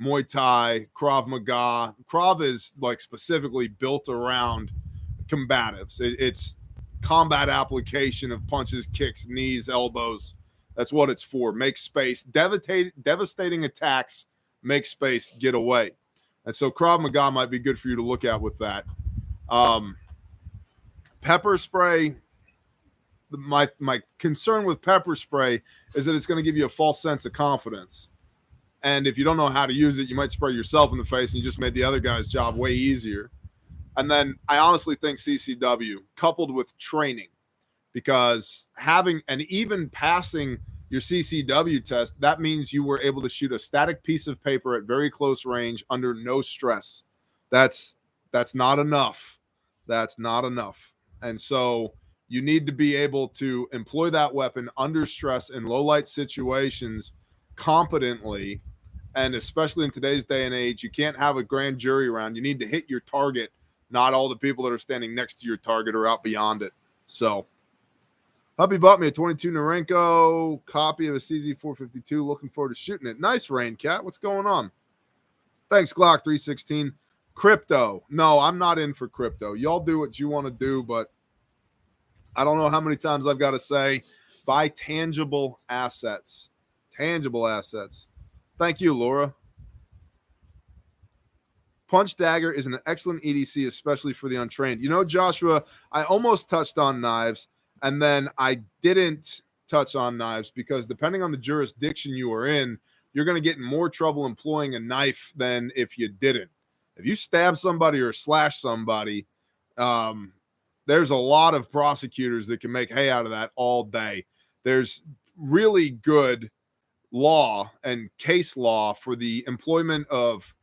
Muay Thai, Krav Maga. Krav is like specifically built around combatives. It's combat application of punches, kicks, knees, elbows. That's what it's for. Make space. Devastating attacks, make space, get away. And so Krav Maga might be good for you to look at with that. Pepper spray. My concern with pepper spray is that it's going to give you a false sense of confidence. And if you don't know how to use it, you might spray yourself in the face and you just made the other guy's job way easier. And then I honestly think CCW coupled with training, because having and even passing your CCW test, that means you were able to shoot a static piece of paper at very close range under no stress. That's not enough. That's not enough. And so you need to be able to employ that weapon under stress in low light situations competently. And especially in today's day and age, you can't have a grand jury around. You need to hit your target, not all the people that are standing next to your target or out beyond it. So, Hubby bought me a 22 Norenko copy of a CZ452. Looking forward to shooting it. Nice, Rain Cat. What's going on? Thanks, Glock 316. Crypto. No, I'm not in for crypto. Y'all do what you want to do, but I don't know how many times I've got to say, buy tangible assets. Tangible assets. Thank you, Laura. Punch Dagger is an excellent EDC, especially for the untrained. Joshua, I almost touched on knives, and then I didn't touch on knives because depending on the jurisdiction you are in, you're going to get in more trouble employing a knife than if you didn't. If you stab somebody or slash somebody, there's a lot of prosecutors that can make hay out of that all day. There's really good law and case law for the employment of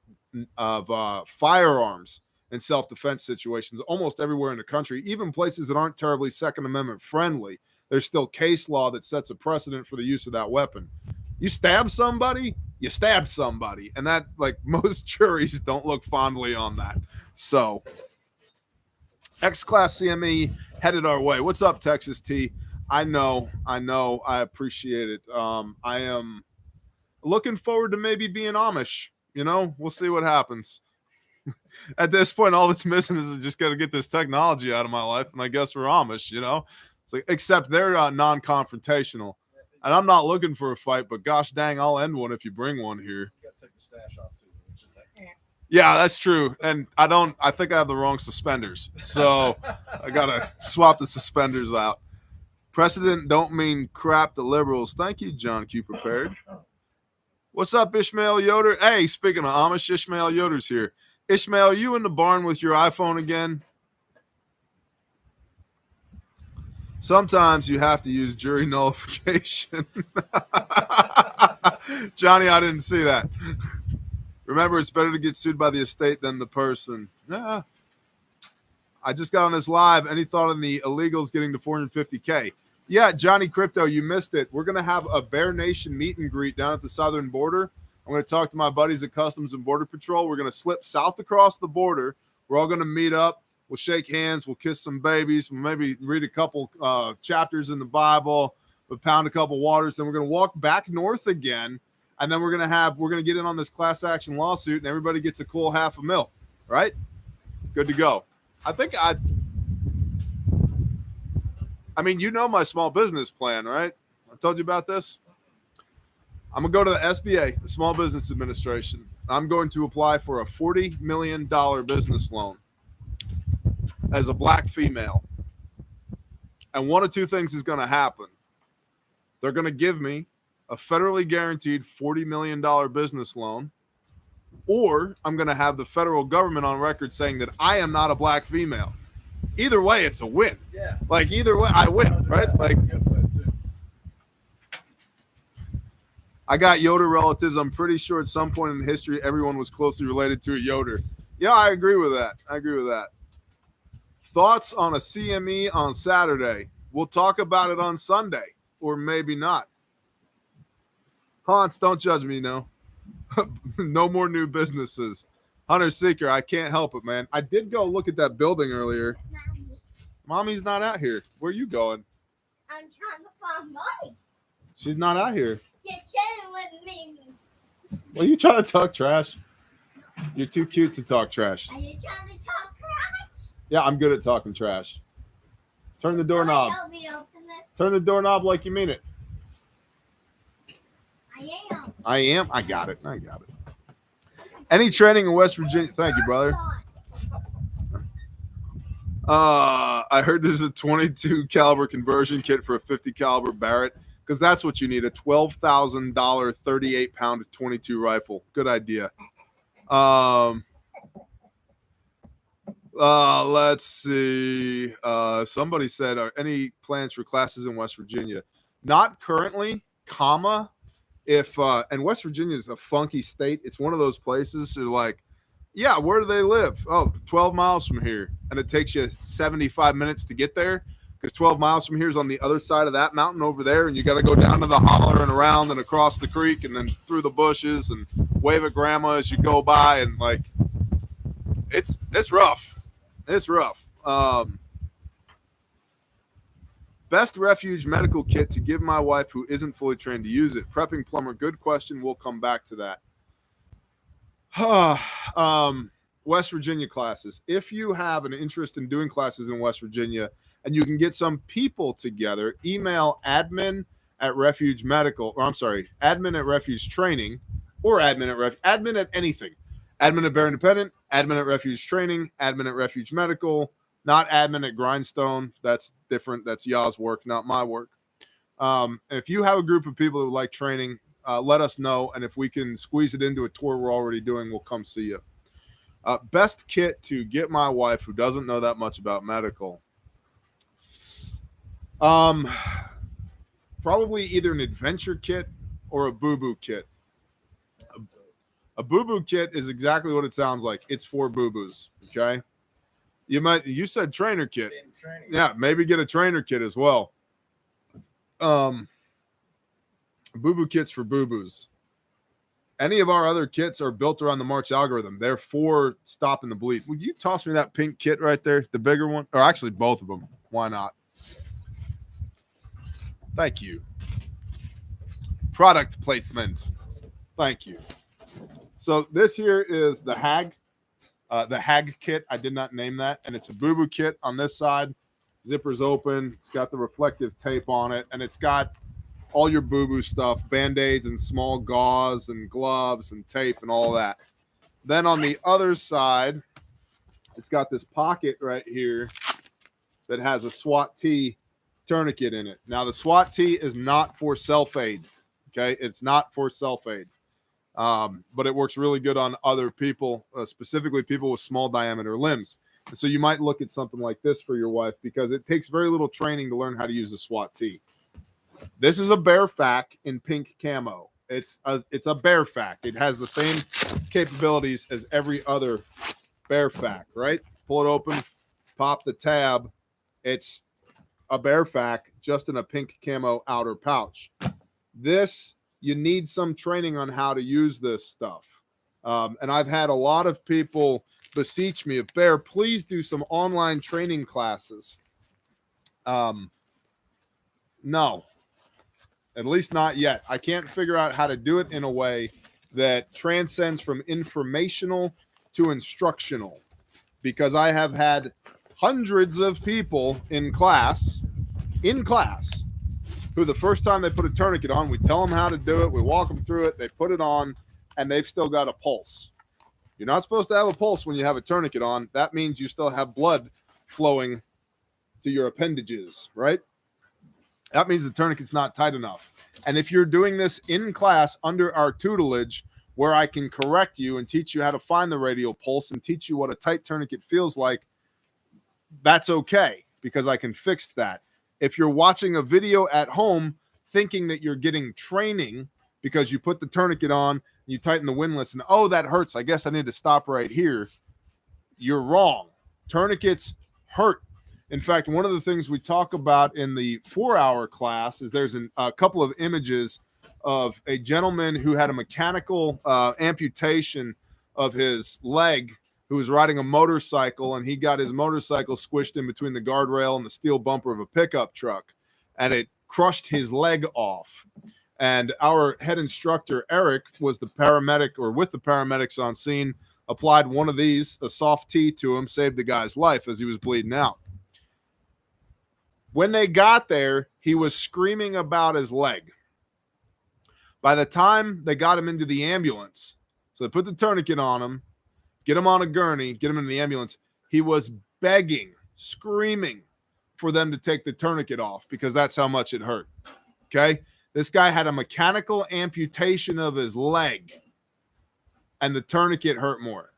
firearms in self-defense situations almost everywhere in the country, even places that aren't terribly Second Amendment friendly. There's still case law that sets a precedent for the use of that weapon. You stab somebody, you stab somebody. And that, like, most juries don't look fondly on that. So, X-Class CME headed our way. What's up, Texas T? I know. I appreciate it. I am looking forward to maybe being Amish. You know, we'll see what happens. At this point, all that's missing is just got to get this technology out of my life, and I guess we're Amish, you know? It's like, except they're non-confrontational. And I'm not looking for a fight, but gosh dang, I'll end one if you bring one here. You got to take the stash off, too. Which is like, Yeah, that's true. And I think I have the wrong suspenders. So I got to swap the suspenders out. Precedent don't mean crap to liberals. Thank you, John Q. Prepared. What's up, Ishmael Yoder? Hey, speaking of Amish, Ishmael Yoder's here. Ishmael, are you in the barn with your iPhone again? Sometimes you have to use jury nullification. Johnny, I didn't see that. Remember, it's better to get sued by the estate than the person. Yeah. I just got on this live. Any thought on the illegals getting to 450K? Yeah, Johnny Crypto, you missed it. We're going to have a Bear Nation meet and greet down at the southern border. I'm going to talk to my buddies at Customs and Border Patrol. We're going to slip south across the border. We're all going to meet up. We'll shake hands. We'll kiss some babies. We'll maybe read a couple chapters in the Bible. We'll pound a couple waters. Then we're going to walk back north again. And then we're going to get in on this class action lawsuit, and everybody gets a cool $500,000, right? Good to go. I mean, you know my small business plan, right? I told you about this. I'm going to go to the SBA, the Small Business Administration. I'm going to apply for a $40 million business loan as a black female. And one of two things is going to happen. They're going to give me a federally guaranteed $40 million business loan, or I'm going to have the federal government on record saying that I am not a black female. Either way, it's a win. yeah. Like, either way, I win, right? Like, I got Yoder relatives. I'm pretty sure at some point in history, everyone was closely related to a Yoder. Yeah, I agree with that. Thoughts on a CME on Saturday? We'll talk about it on Sunday, or maybe not. Hans, don't judge me, no. No more new businesses. Hunter Seeker, I can't help it, man. I did go look at that building earlier. Mommy's not out here. Where are you going? I'm trying to find Mommy. She's not out here. You're chilling with me. Well, you trying to talk trash? You're too cute to talk trash. Are you trying to talk trash? Yeah, I'm good at talking trash. Turn the doorknob. Help me open this. Turn the doorknob like you mean it. I am. I am. I got it. Any training in West Virginia? Thank you, brother. I heard there's a 22 caliber conversion kit for a 50 caliber Barrett, because that's what you need, a $12,000 38-pound 22 rifle. Good idea. Let's see. Somebody said, are any plans for classes in West Virginia? Not currently, comma. If and West Virginia is a funky state. It's one of those places that are like, yeah, where do they live? Oh, 12 miles from here. And it takes you 75 minutes to get there, because 12 miles from here is on the other side of that mountain over there, and you got to go down to the holler and around and across the creek and then through the bushes and wave at grandma as you go by, and like, it's rough. It's rough. Best refuge medical kit to give my wife who isn't fully trained to use it. Prepping plumber, good question. We'll come back to that. West Virginia classes. If you have an interest in doing classes in West Virginia and you can get some people together, email admin at refuge medical, or I'm sorry, admin at refuge training, or admin at anything. Admin at Bear Independent, admin at refuge training, admin at refuge medical. Not admin at Grindstone. That's different. That's y'all's work, not my work. If you have a group of people who like training, let us know. And if we can squeeze it into a tour we're already doing, we'll come see you. Best kit to get my wife who doesn't know that much about medical. Probably either an adventure kit or a boo-boo kit? A boo-boo kit is exactly what it sounds like. It's for boo-boos, okay? You said trainer kit. Yeah, maybe get a trainer kit as well. Boo-boo kits for boo-boos. Any of our other kits are built around the March algorithm. They're for stopping the bleed. Would you toss me that pink kit right there, the bigger one? Or actually both of them. Why not? Thank you. Product placement. Thank you. So this here is the Hag kit. I did not name that. And it's a boo-boo kit on this side. Zipper's open. It's got the reflective tape on it. And it's got all your boo-boo stuff, Band-Aids and small gauze and gloves and tape and all that. Then on the other side, it's got this pocket right here that has a SWAT T tourniquet in it. Now, the SWAT T is not for self-aid, okay? It's not for self-aid, but it works really good on other people, specifically people with small diameter limbs. And so you might look at something like this for your wife because it takes very little training to learn how to use the SWAT T. This is a bear fac in pink camo. It's a bear fac. It has the same capabilities as every other bear fac, right? Pull it open, pop the tab. It's a bear fac just in a pink camo outer pouch. This, you need some training on how to use this stuff. And I've had a lot of people beseech me, Bear, please do some online training classes. No. At least not yet. I can't figure out how to do it in a way that transcends from informational to instructional, because I have had hundreds of people in class, who the first time they put a tourniquet on, we tell them how to do it, we walk them through it, they put it on, and they've still got a pulse. You're not supposed to have a pulse when you have a tourniquet on. That means you still have blood flowing to your appendages, right? That means the tourniquet's not tight enough. And if you're doing this in class under our tutelage, where I can correct you and teach you how to find the radial pulse and teach you what a tight tourniquet feels like, that's okay, because I can fix that. If you're watching a video at home thinking that you're getting training because you put the tourniquet on, you tighten the windlass, and oh, that hurts, I guess I need to stop right here, you're wrong. Tourniquets hurt. In fact, one of the things we talk about in the 4-hour class is there's a couple of images of a gentleman who had a mechanical amputation of his leg, who was riding a motorcycle, and he got his motorcycle squished in between the guardrail and the steel bumper of a pickup truck, and it crushed his leg off. And our head instructor, Eric, was the paramedic, or with the paramedics on scene, applied one of these, a soft T, to him, saved the guy's life as he was bleeding out. When they got there, he was screaming about his leg. By the time they got him into the ambulance, so they put the tourniquet on him, get him on a gurney, get him into the ambulance, he was begging, screaming for them to take the tourniquet off because that's how much it hurt. Okay? This guy had a mechanical amputation of his leg, and the tourniquet hurt more.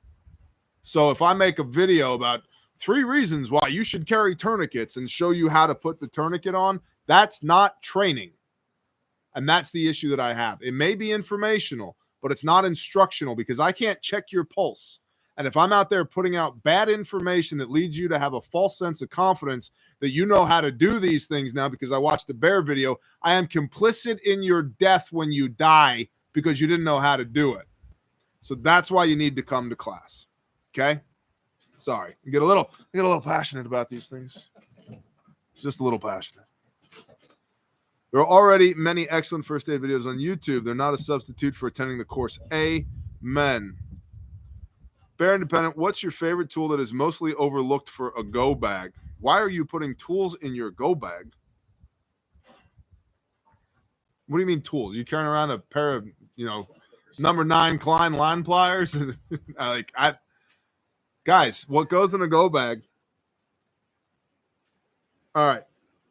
So if I make a video about 3 reasons why you should carry tourniquets and show you how to put the tourniquet on, that's not training. And that's the issue that I have. It may be informational, but it's not instructional, because I can't check your pulse. And if I'm out there putting out bad information that leads you to have a false sense of confidence that you know how to do these things now because I watched the bear video, I am complicit in your death when you die because you didn't know how to do it. So that's why you need to come to class. Okay? Sorry. I get a little passionate about these things. Just a little passionate. There are already many excellent first aid videos on YouTube. They're not a substitute for attending the course. Amen. Bear Independent, what's your favorite tool that is mostly overlooked for a go bag? Why are you putting tools in your go bag? What do you mean tools? You carrying around a pair of, number 9 Klein line pliers? Guys, what goes in a go bag? All right.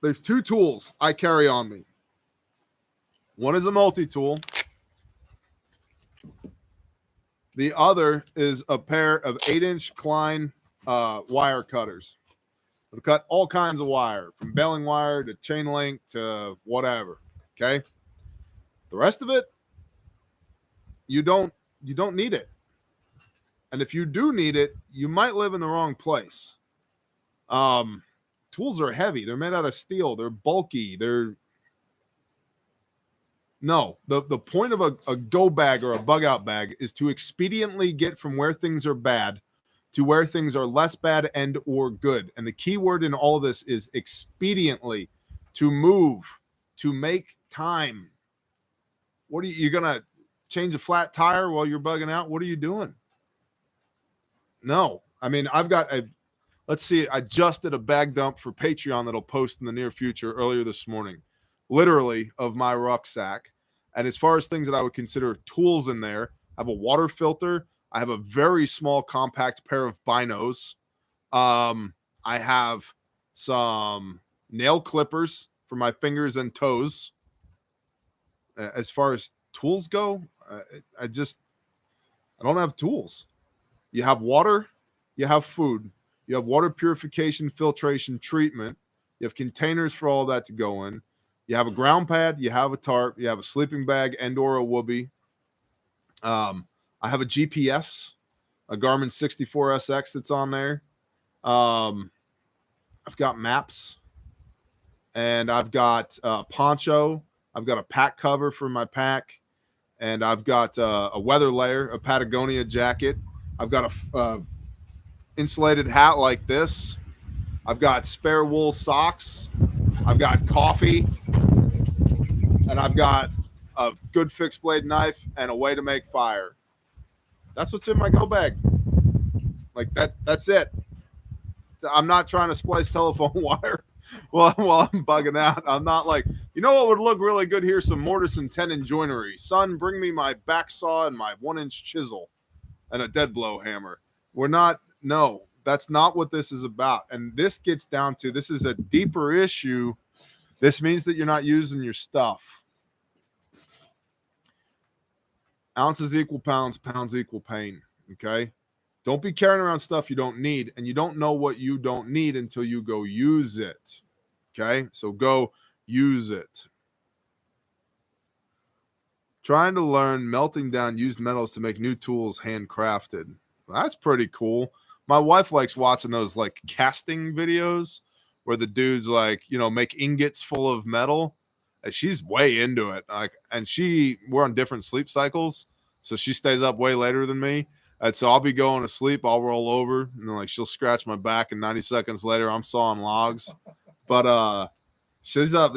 There's 2 tools I carry on me. One is a multi-tool. The other is a pair of 8-inch Klein wire cutters. It'll cut all kinds of wire, from baling wire to chain link to whatever. Okay? The rest of it, you don't need it. And if you do need it, you might live in the wrong place. Tools are heavy. They're made out of steel. They're bulky. The point of a go bag or a bug out bag is to expediently get from where things are bad to where things are less bad and or good. And the key word in all of this is expediently, to move, to make time. What are you gonna change a flat tire while you're bugging out? What are you doing? No. I mean, I've got let's see, I just did a bag dump for Patreon that'll post in the near future earlier this morning, literally, of my rucksack. And as far as things that I would consider tools in there, I have a water filter. I have a very small compact pair of binos. I have some nail clippers for my fingers and toes. As far as tools go, I don't have tools. You have water, you have food, you have water purification, filtration, treatment. You have containers for all that to go in. You have a ground pad, you have a tarp, you have a sleeping bag and or a whoopee. I have a GPS, a Garmin 64SX that's on there. I've got maps, and I've got a poncho. I've got a pack cover for my pack, and I've got a weather layer, a Patagonia jacket. I've got a insulated hat like this. I've got spare wool socks. I've got coffee, and I've got a good fixed blade knife and a way to make fire. That's what's in my go bag. Like that's it. I'm not trying to splice telephone wire while I'm bugging out. I'm not like, you know what would look really good here? Some mortise and tenon joinery. Son, bring me my back saw and my 1-inch chisel and a dead blow hammer. No, that's not what this is about. And this gets down to, this is a deeper issue. This means that you're not using your stuff. Ounces equal pounds, pounds equal pain. Okay. Don't be carrying around stuff you don't need, and you don't know what you don't need until you go use it. Okay. So go use it. Trying to learn melting down used metals to make new tools handcrafted. That's pretty cool. My wife likes watching those like casting videos where the dudes like, make ingots full of metal. She's way into it. And we're on different sleep cycles. So she stays up way later than me. And so I'll be going to sleep. I'll roll over and then she'll scratch my back. And 90 seconds later, I'm sawing logs. But she's up,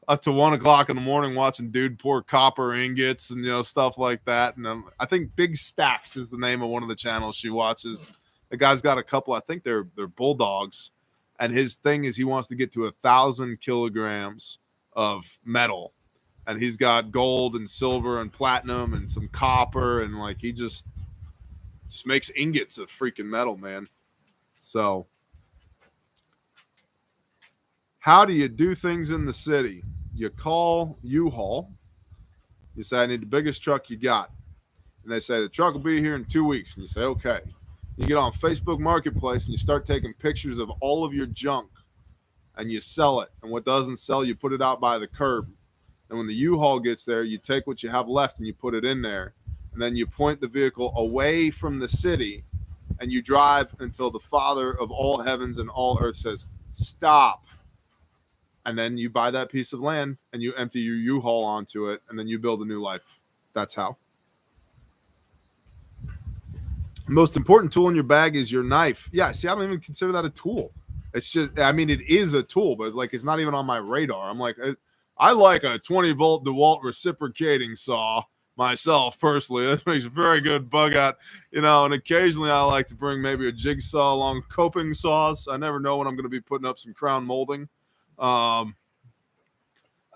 up to 1 o'clock in the morning watching dude pour copper ingots and, stuff like that. And I think Big Stacks is the name of one of the channels she watches. The guy's got a couple, I think they're bulldogs. And his thing is he wants to get to 1,000 kilograms of metal, and he's got gold and silver and platinum and some copper, and he just makes ingots of freaking metal, man. So how do you do things in the city? You call U-Haul, you say, I need the biggest truck you got, and they say the truck will be here in 2 weeks, and you say, okay. You get on Facebook Marketplace and you start taking pictures of all of your junk and you sell it. And what doesn't sell, you put it out by the curb. And when the U-Haul gets there, you take what you have left and you put it in there. And then you point the vehicle away from the city and you drive until the Father of all heavens and all earth says, stop. And then you buy that piece of land and you empty your U-Haul onto it and then you build a new life. That's how. The most important tool in your bag is your knife. Yeah, see, I don't even consider that a tool. It's just, it is a tool, but it's not even on my radar. I'm like, I like a 20-volt DeWalt reciprocating saw myself, personally. It makes a very good bug out, and occasionally I like to bring maybe a jigsaw along, coping saws. I never know when I'm going to be putting up some crown molding.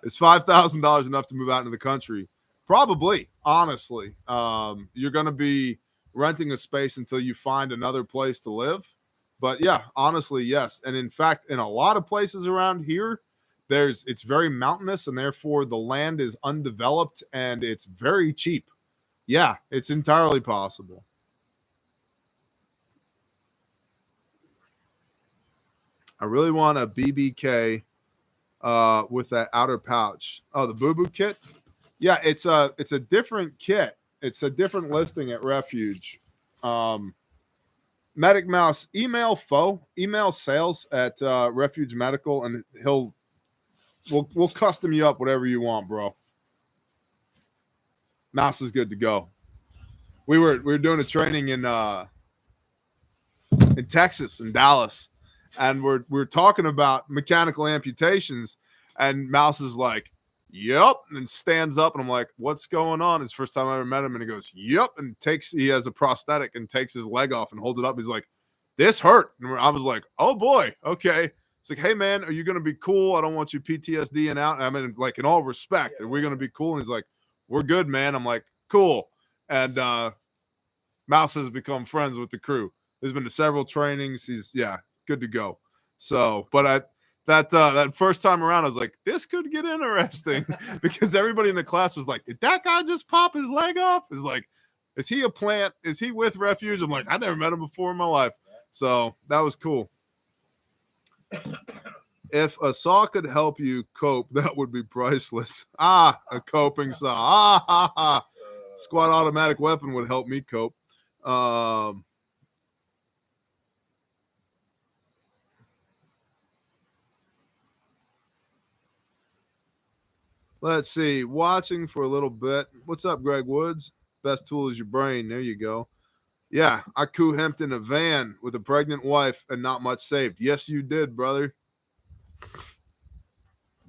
Is $5,000 enough to move out into the country? Probably, honestly. You're going to be renting a space until you find another place to live. But yeah, honestly, yes. And in fact, in a lot of places around here, it's very mountainous and therefore the land is undeveloped and it's very cheap. Yeah, it's entirely possible. I really want a BBK with that outer pouch. Oh, the Boo Boo kit? Yeah, it's a different kit. It's a different listing at Refuge. Medic Mouse, email sales at Refuge Medical, and we'll custom you up whatever you want, bro. Mouse is good to go. We were doing a training in Texas, in Dallas, and we're talking about mechanical amputations, and Mouse is like, "Yep," and stands up, and I'm like, "What's going on?" It's the first time I ever met him, and he goes, "Yep," and he has a prosthetic and takes his leg off and holds it up. He's like, "This hurt," and I was like, "Oh boy, okay." It's like, "Hey man, are you gonna be cool? I don't want you PTSD and out." And I mean, like, in all respect, are we gonna be cool? And he's like, "We're good, man." I'm like, "Cool," and Mouse has become friends with the crew. There's been to several trainings. He's good to go. So, but that first time around, I was like, this could get interesting because everybody in the class was like, did that guy just pop his leg off? It's like, is he a plant? Is he with Refuge? I'm like, I never met him before in my life. So that was cool. If a saw could help you cope, that would be priceless. A coping saw. Squad automatic weapon would help me cope. Let's see. Watching for a little bit. What's up, Greg Woods? Best tool is your brain. There you go. Yeah, I hemped in a van with a pregnant wife and not much saved. Yes, you did, brother.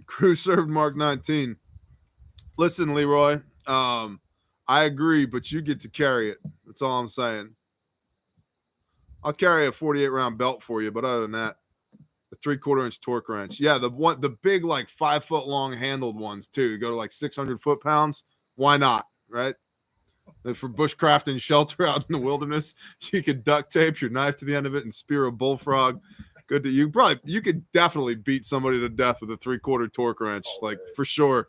Crew served Mark 19. Listen, Leroy, I agree, but you get to carry it. That's all I'm saying. I'll carry a 48-round belt for you, but other than that, the 3/4-inch torque wrench. Yeah, the big, like 5-foot-long handled ones too. They go to like 600 foot-pounds. Why not, right? And for bushcrafting shelter out in the wilderness, you could duct tape your knife to the end of it and spear a bullfrog. Good to you. You could definitely beat somebody to death with a 3/4 torque wrench, like for sure.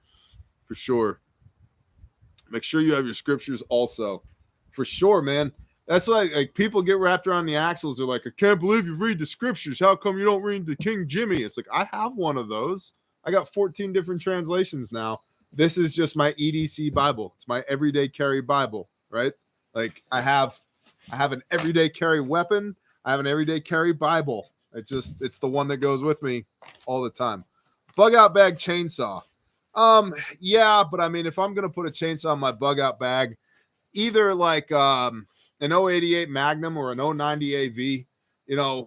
Make sure you have your scriptures also, for sure, man. That's why like people get wrapped around the axles. They're like, I can't believe you read the scriptures. How come you don't read the King Jimmy? It's like, I have one of those. I got 14 different translations now. This is just my EDC Bible. It's my everyday carry Bible, right? Like I have an everyday carry weapon. I have an everyday carry Bible. It's the one that goes with me all the time. Bug out bag chainsaw. Yeah, but I mean, if I'm gonna put a chainsaw in my bug out bag, either like an 088 Magnum or an 090 AV,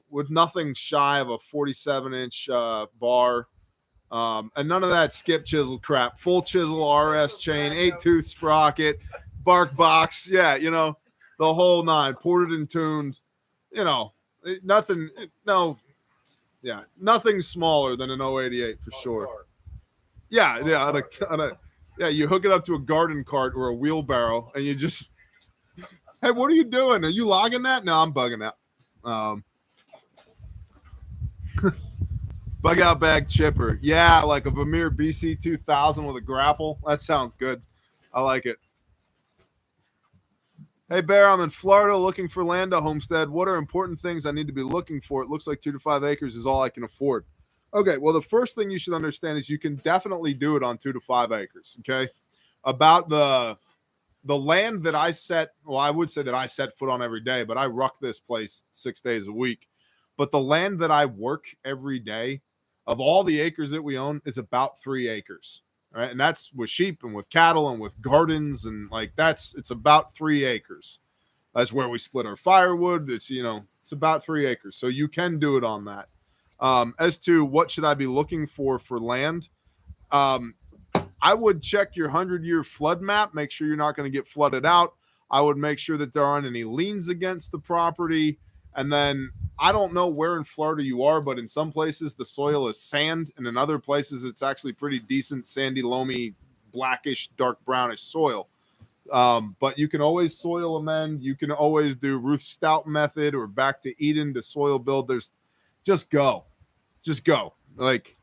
with nothing shy of a 47-inch bar. And none of that skip chisel crap. Full chisel RS chain, 8-tooth sprocket, bark box. Yeah, the whole nine, ported and tuned. Nothing. No, yeah, nothing smaller than an 088 for sure. Yeah. Yeah, you hook it up to a garden cart or a wheelbarrow, and you just, hey, what are you doing? Are you logging that? No, I'm bugging out. Bug out bag chipper. Yeah, like a Vermeer BC 2000 with a grapple. That sounds good. I like it. Hey, Bear, I'm in Florida looking for land to homestead. What are important things I need to be looking for? It looks like 2 to 5 acres is all I can afford. Okay, well, the first thing you should understand is you can definitely do it on 2 to 5 acres, okay? About the land that I set, well, I would say that I set foot on every day, but I ruck this place 6 days a week. But the land that I work every day, of all the acres that we own, is about 3 acres, right? And that's with sheep and with cattle and with gardens, and like it's about 3 acres. That's where we split our firewood. It's about 3 acres. So you can do it on that. As to what should I be looking for land, I would check your 100-year flood map. Make sure you're not going to get flooded out. I would make sure that there aren't any liens against the property. And then I don't know where in Florida you are, but in some places the soil is sand, and in other places it's actually pretty decent sandy, loamy, blackish, dark brownish soil. But you can always soil amend. You can always do roof stout method or back to Eden to soil build. Just go. Like,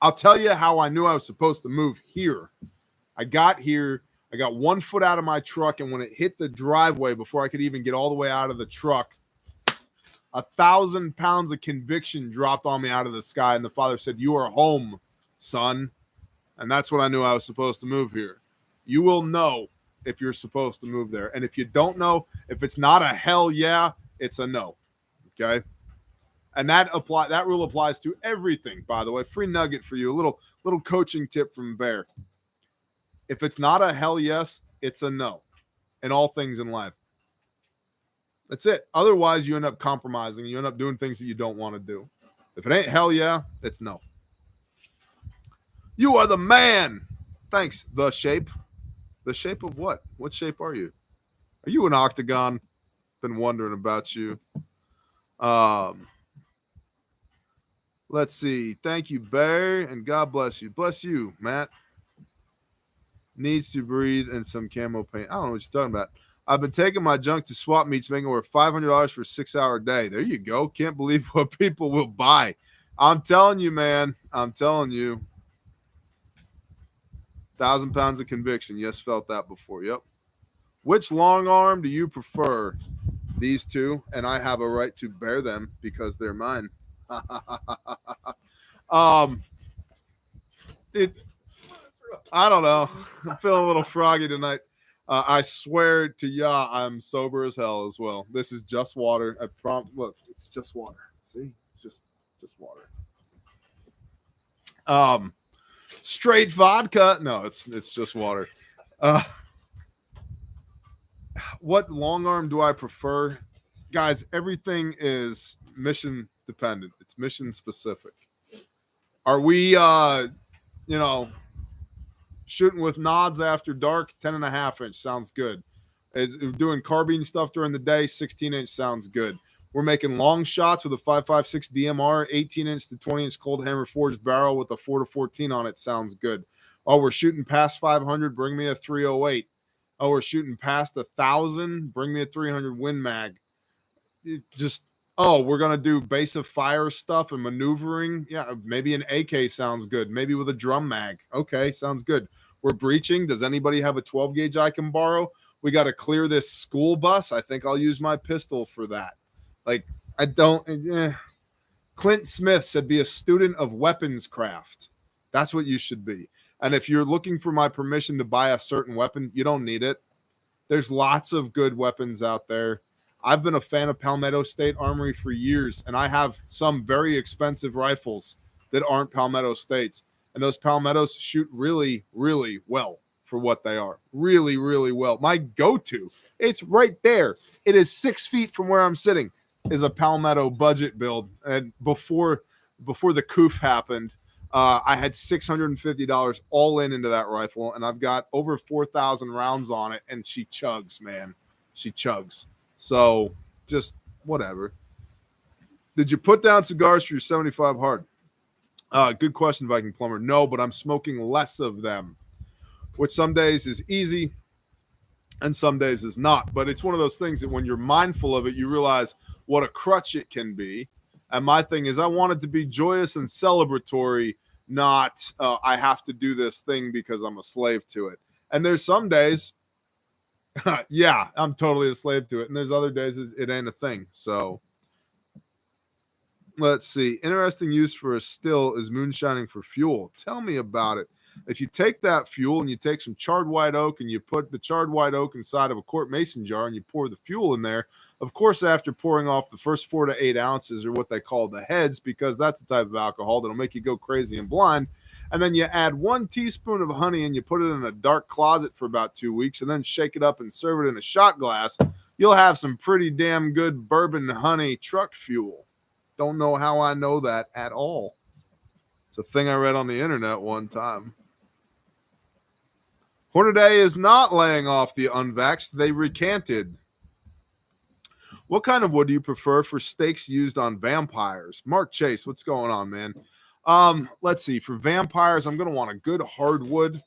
I'll tell you how I knew I was supposed to move here. I got here. I got 1 foot out of my truck, and when it hit the driveway, before I could even get all the way out of the truck, 1,000 pounds of conviction dropped on me out of the sky, and the Father said, "You are home, son." And that's when I knew I was supposed to move here. You will know if you're supposed to move there. And if you don't know, if it's not a hell yeah, it's a no. Okay. And that rule applies to everything, by the way. Free nugget for you. A little coaching tip from Bear. If it's not a hell yes, it's a no in all things in life. That's it. Otherwise, you end up compromising. You end up doing things that you don't want to do. If it ain't hell yeah, it's no. You are the man. Thanks, The Shape. The shape of what? What shape are you? Are you an octagon? Been wondering about you. Let's see. Thank you, Bear, and God bless you. Bless you, Matt. Needs to breathe in some camo paint. I don't know what you're talking about. I've been taking my junk to swap meets, making over $500 for a 6-hour day. There you go. Can't believe what people will buy. I'm telling you, man. I'm telling you. 1,000 pounds of conviction. Yes, felt that before. Yep. Which long arm do you prefer? These two, and I have a right to bear them because they're mine. Dude, I don't know. I'm feeling a little froggy tonight. I swear to Yah, I'm sober as hell as well. This is just water. Look, it's just water. See, it's just water. Straight vodka. No, it's just water. What long arm do I prefer? Guys, everything is mission dependent. It's mission specific. Are we shooting with nods after dark? 10.5 inch sounds good. Is doing carbine stuff during the day, 16 inch sounds good. We're making long shots with a 5.56 DMR, 18 inch to 20 inch cold hammer forged barrel with a 4-14 on it. Sounds good. Oh, we're shooting past 500. Bring me a 308. Oh, we're shooting past 1,000. Bring me a 300 Win Mag. We're going to do base of fire stuff and maneuvering. Yeah, maybe an AK sounds good. Maybe with a drum mag. Okay, sounds good. We're breaching. Does anybody have a 12 gauge I can borrow? We got to clear this school bus. I think I'll use my pistol for that. Like, I don't. Clint Smith said be a student of weapons craft. That's what you should be. And if you're looking for my permission to buy a certain weapon, you don't need it. There's lots of good weapons out there. I've been a fan of Palmetto State Armory for years, and I have some very expensive rifles that aren't Palmetto States. And those Palmettos shoot really, really well for what they are. Really, really well. My go-to, it's right there. It is 6 feet from where I'm sitting, is a Palmetto budget build. And before the coof happened, I had $650 all into that rifle, and I've got over 4,000 rounds on it, and she chugs, man. She chugs. So just whatever. Did you put down cigars for your 75 hard? Good question, Viking Plumber. No, but I'm smoking less of them, which some days is easy and some days is not. But it's one of those things that when you're mindful of it, you realize what a crutch it can be. And my thing is I want it to be joyous and celebratory, not I have to do this thing because I'm a slave to it. And there's some days, yeah, I'm totally a slave to it. And there's other days it ain't a thing. So let's see. Interesting use for a still is moonshining for fuel. Tell me about it. If you take that fuel and you take some charred white oak and you put the charred white oak inside of a quart mason jar and you pour the fuel in there, of course, after pouring off the first 4 to 8 ounces are what they call the heads, because that's the type of alcohol that'll make you go crazy and blind. And then you add 1 teaspoon of honey and you put it in a dark closet for about 2 weeks and then shake it up and serve it in a shot glass. You'll have some pretty damn good bourbon honey truck fuel. Don't know how I know that at all. It's a thing I read on the internet one time. Hornaday is not laying off the unvaxxed. They recanted. What kind of wood do you prefer for stakes used on vampires? Mark Chase, what's going on, man? Let's see. For vampires, I'm going to want a good hardwood,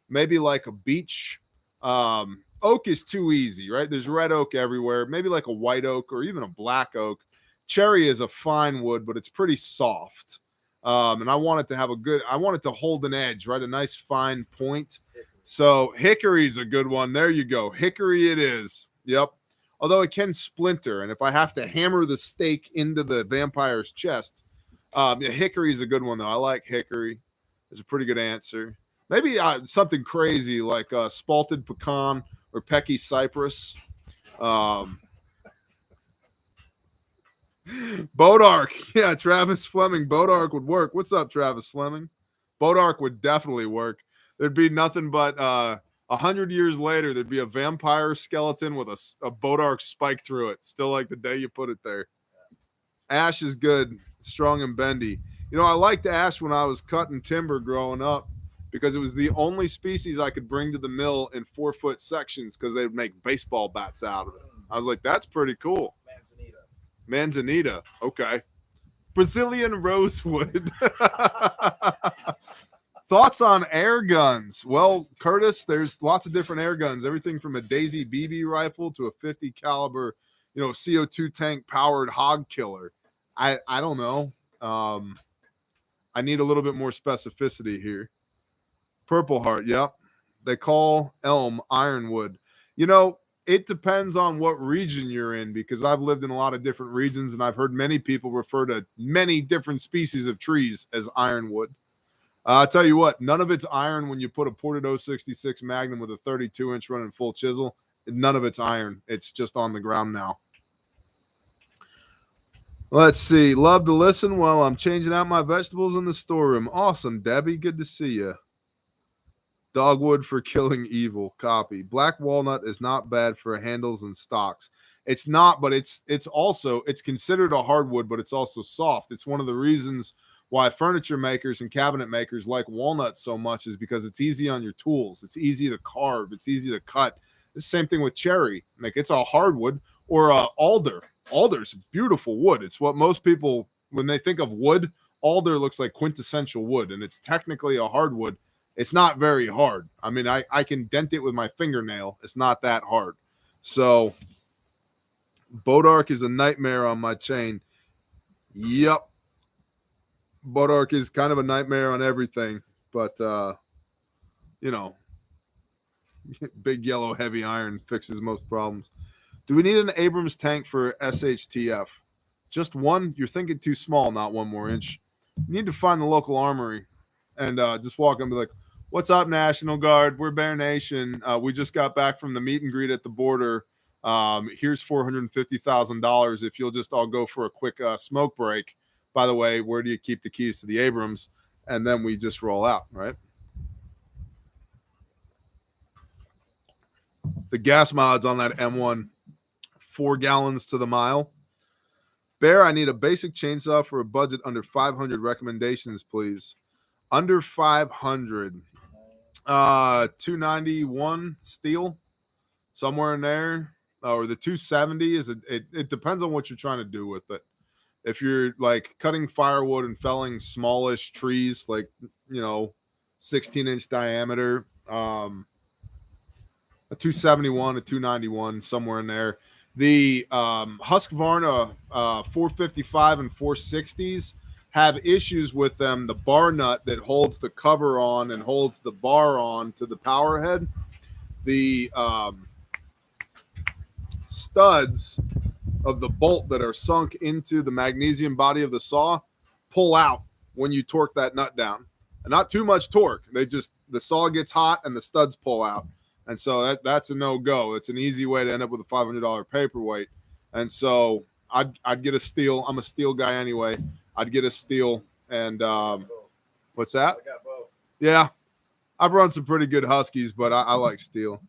maybe like a beech. Oak is too easy, right? There's red oak everywhere. Maybe like a white oak or even a black oak. Cherry is a fine wood, but it's pretty soft. And I want it to have I want it to hold an edge, right? A nice fine point. So hickory's a good one. There you go. Hickory it is. Yep. Although it can splinter. And if I have to hammer the stake into the vampire's chest, hickory's a good one, though. I like hickory. It's a pretty good answer. Maybe something crazy like spalted pecan or Pecky cypress. Bodark. Yeah, Travis Fleming. Bodark would work. What's up, Travis Fleming? Bodark would definitely work. There'd be nothing but 100 years later, there'd be a vampire skeleton with a Bodark spike through it. Still like the day you put it there. Ash is good, strong and bendy. You know, I liked ash when I was cutting timber growing up because it was the only species I could bring to the mill in 4-foot sections because they would make baseball bats out of it. I was like, that's pretty cool. Manzanita. Okay. Brazilian rosewood. Thoughts on air guns? Well, Curtis, there's lots of different air guns. Everything from a Daisy BB rifle to a 50 caliber, CO2 tank powered hog killer. I don't know. I need a little bit more specificity here. Purple Heart. Yep. They call elm ironwood. It depends on what region you're in because I've lived in a lot of different regions and I've heard many people refer to many different species of trees as ironwood. I'll tell you what, none of it's iron when you put a ported 066 Magnum with a 32-inch running full chisel. None of it's iron. It's just on the ground now. Let's see. Love to listen while I'm changing out my vegetables in the storeroom. Awesome, Debbie. Good to see you. Dogwood for killing evil. Copy. Black walnut is not bad for handles and stocks. It's not, but it's considered a hardwood, but it's also soft. It's one of the reasons why furniture makers and cabinet makers like walnut so much is because it's easy on your tools. It's easy to carve. It's easy to cut. It's the same thing with cherry. Like it's a hardwood or alder. Alder's beautiful wood. It's what most people, when they think of wood, alder looks like quintessential wood, and it's technically a hardwood. It's not very hard. I mean, I can dent it with my fingernail. It's not that hard. So Bodark is a nightmare on my chain. Yep. Bodark is kind of a nightmare on everything. But, big yellow heavy iron fixes most problems. Do we need an Abrams tank for SHTF? Just one? You're thinking too small, not one more inch. You need to find the local armory and just walk in and be like, what's up, National Guard? We're Bear Nation. We just got back from the meet and greet at the border. Here's $450,000 if you'll just all go for a quick smoke break. By the way, where do you keep the keys to the Abrams? And then we just roll out, right? The gas mods on that M1, 4 gallons to the mile. Bear, I need a basic chainsaw for a budget under 500. Recommendations, please. Under 500. 291 steel, somewhere in there. Or the 270 is it depends on what you're trying to do with it. If you're like cutting firewood and felling smallish trees, like 16-inch diameter, a 271, a 291, somewhere in there. The Husqvarna 455 and 460s have issues with them. The bar nut that holds the cover on and holds the bar on to the power head. The studs of the bolt that are sunk into the magnesium body of the saw pull out when you torque that nut down. And not too much torque. The saw gets hot and the studs pull out. And so that's a no-go. It's an easy way to end up with a $500 paperweight. And so I'd get a steel. I'm a steel guy anyway. I'd get a steel. And what's that? I got both. Yeah. I've run some pretty good Huskies, but I like steel.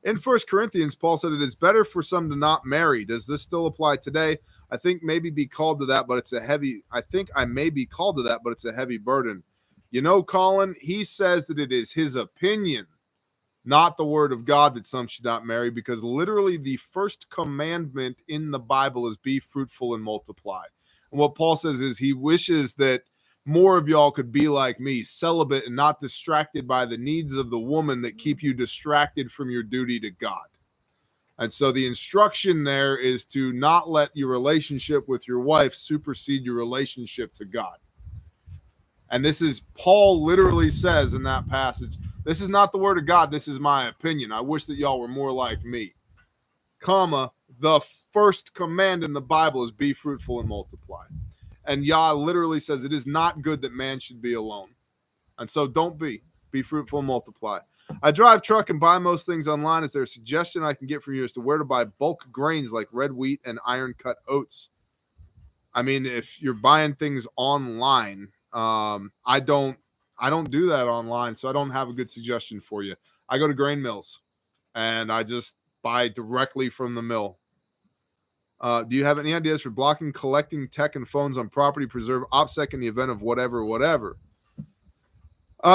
In 1 Corinthians, Paul said it is better for some to not marry. Does this still apply today? I think maybe be called to that, but it's a heavy. I think I may be called to that, but it's a heavy burden. Colin, he says that it is his opinion, not the word of God, that some should not marry, because literally the first commandment in the Bible is be fruitful and multiply. And what Paul says is he wishes that more of y'all could be like me, celibate and not distracted by the needs of the woman that keep you distracted from your duty to God. And so the instruction there is to not let your relationship with your wife supersede your relationship to God. And this is, Paul literally says in that passage, this is not the word of God, this is my opinion. I wish that y'all were more like me. The first command in the Bible is be fruitful and multiply. And Yah literally says it is not good that man should be alone. And so don't be Be fruitful and multiply. I drive truck and buy most things online. Is there a suggestion I can get from you as to where to buy bulk grains like red wheat and iron cut oats? I mean, if you're buying things online, I don't do that online, so I don't have a good suggestion for you. I go to grain mills and I just buy directly from the mill. Do you have any ideas for blocking collecting tech and phones on property, preserve OPSEC in the event of whatever?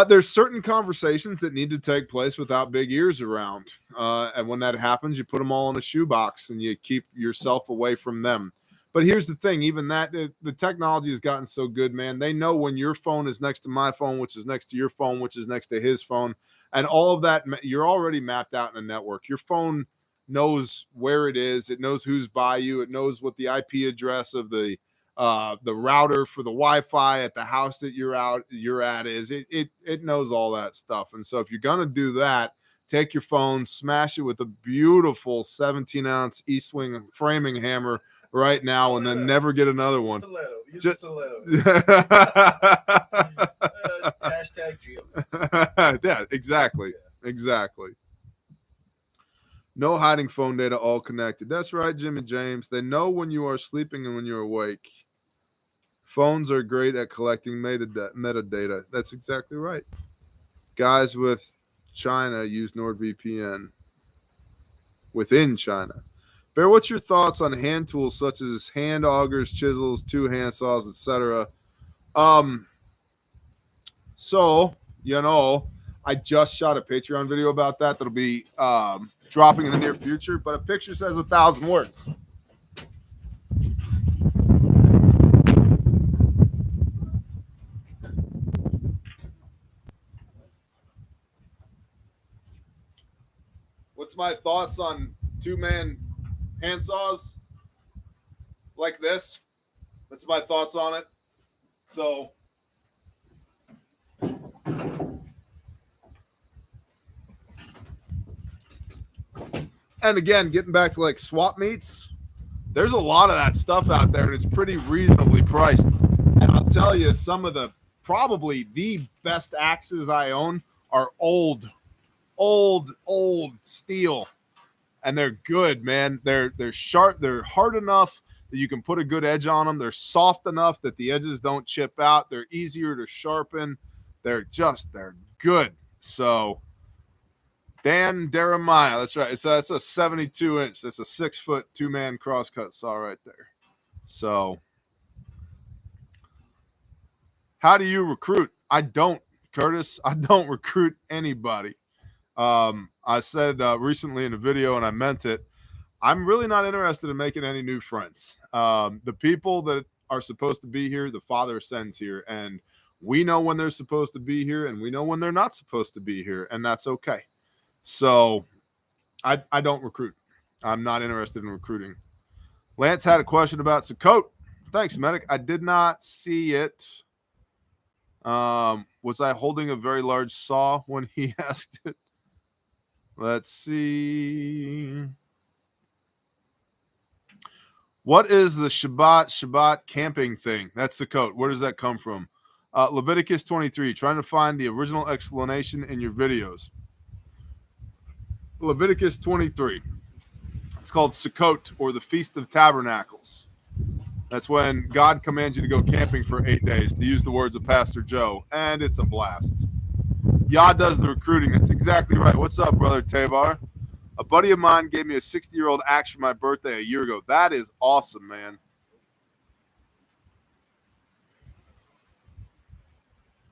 There's certain conversations that need to take place without big ears around. And when that happens, you put them all in a shoebox and you keep yourself away from them. But here's the thing, even that, the technology has gotten so good, man. They know when your phone is next to my phone, which is next to your phone, which is next to his phone. And all of that, you're already mapped out in a network. Your phone knows where it is. It knows who's by you. It knows what the IP address of the router for the Wi-Fi at the house that you're at is. It knows all that stuff. And so if you're going to do that, take your phone, smash it with a beautiful 17-ounce East Wing framing hammer right now, and then never get another one. Just a little. Hashtag Geo. Yeah, exactly. No hiding phone data, all connected. That's right, Jimmy James. They know when you are sleeping and when you're awake. Phones are great at collecting metadata. That's exactly right. Guys with China use NordVPN within China. Bear, what's your thoughts on hand tools such as hand augers, chisels, two hand saws, etc.? So, I just shot a Patreon video about that. That'll be dropping in the near future, but a picture says 1,000 words. What's my thoughts on two-man hand saws like this? That's my thoughts on it. So, and again, getting back to like swap meets, there's a lot of that stuff out there, and it's pretty reasonably priced. And I'll tell you, some of the probably the best axes I own are old steel, and they're good, man. They're sharp. They're hard enough that you can put a good edge on them. They're soft enough that the edges don't chip out. They're easier to sharpen. They're good. So Dan Jeremiah, that's right. So that's a 72-inch. That's a 6-foot two-man crosscut saw right there. So how do you recruit? I don't, Curtis. I don't recruit anybody. I said recently in a video, and I meant it, I'm really not interested in making any new friends. The people that are supposed to be here, the Father sends here, and we know when they're supposed to be here, and we know when they're not supposed to be here, and that's okay. So I don't recruit. I'm not interested in recruiting. Lance had a question about Sukkot. Thanks, Medic. I did not see it. Was I holding a very large saw when he asked it? Let's see. What is the Shabbat camping thing? That's Sukkot. Where does that come from? Leviticus 23. Trying to find the original explanation in your videos. Leviticus 23. It's called Sukkot, or the Feast of Tabernacles. That's when God commands you to go camping for 8 days, to use the words of Pastor Joe, and it's a blast. Yah does the recruiting. That's exactly right. What's up, brother Tabar? A buddy of mine gave me a 60-year-old axe for my birthday a year ago. That is awesome, man.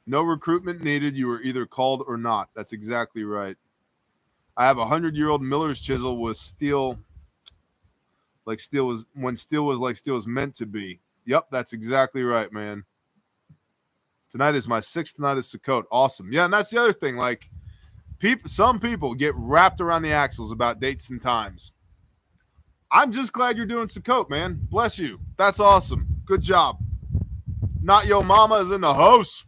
No recruitment needed. You were either called or not. That's exactly right. I have a 100-year-old miller's chisel with steel, like steel was when steel was like steel was meant to be. Yep, that's exactly right, man. Tonight is my 6th night of Sukkot. Awesome. Yeah, and that's the other thing. Like, some people get wrapped around the axles about dates and times. I'm just glad you're doing Sukkot, man. Bless you. That's awesome. Good job. Not Yo Mama is in the house.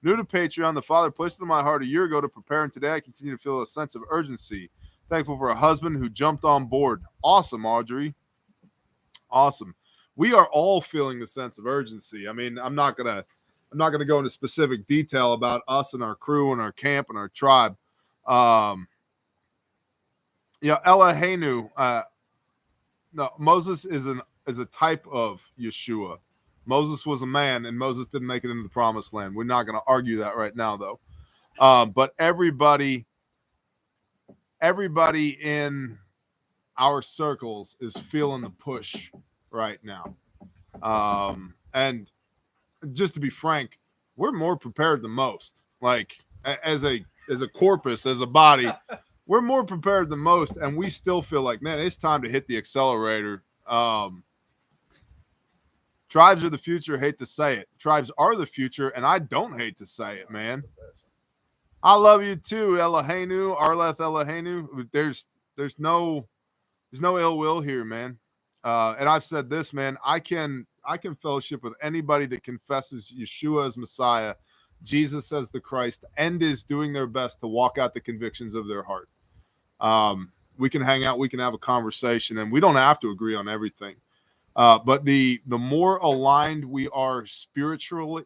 New to Patreon, the Father placed it in my heart a year ago to prepare, and today I continue to feel a sense of urgency. Thankful for a husband who jumped on board. Awesome, Audrey. Awesome. We are all feeling the sense of urgency. I mean, I'm not going to I'm not going to go into specific detail about us and our crew and our camp and our tribe. Eloheinu. No, Moses is a type of Yeshua. Moses was a man, and Moses didn't make it into the promised land. We're not going to argue that right now, though. But everybody in our circles is feeling the push right now. And just to be frank, we're more prepared than most. Like as a corpus, as a body, we're more prepared than most, and we still feel like, man, it's time to hit the accelerator. Tribes are the future. Hate to say it. Tribes are the future, and I don't hate to say it, man. I love you too, Eloheinu, Arleth Eloheinu. There's no ill will here, man. And I've said this, man. I can fellowship with anybody that confesses Yeshua as Messiah, Jesus as the Christ, and is doing their best to walk out the convictions of their heart. We can hang out, we can have a conversation, and we don't have to agree on everything. But the more aligned we are spiritually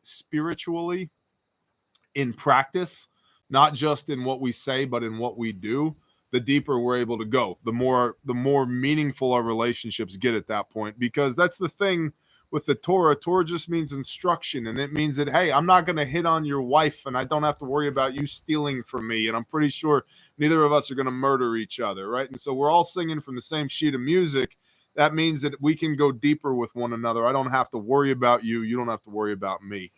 in practice, not just in what we say, but in what we do, the deeper we're able to go, the more meaningful our relationships get at that point. Because that's the thing with the Torah. Torah just means instruction, and it means that, hey, I'm not going to hit on your wife, and I don't have to worry about you stealing from me, and I'm pretty sure neither of us are going to murder each other, right? And so we're all singing from the same sheet of music. That means that we can go deeper with one another. I don't have to worry about you. You don't have to worry about me.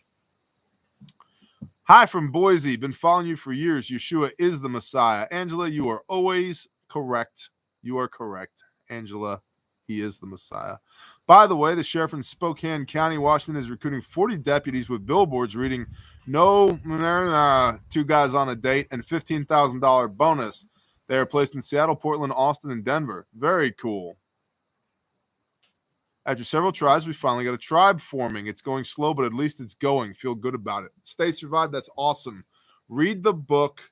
Hi from Boise. Been following you for years. Yeshua is the Messiah. Angela, you are always correct. You are correct. Angela, he is the Messiah. By the way, the sheriff in Spokane County, Washington, is recruiting 40 deputies with billboards reading, "No, 2 guys on a date," and $15,000 bonus. They are placed in Seattle, Portland, Austin, and Denver. Very cool. After several tries, we finally got a tribe forming. It's going slow, but at least it's going. Feel good about it. Stay survived. That's awesome. Read the book,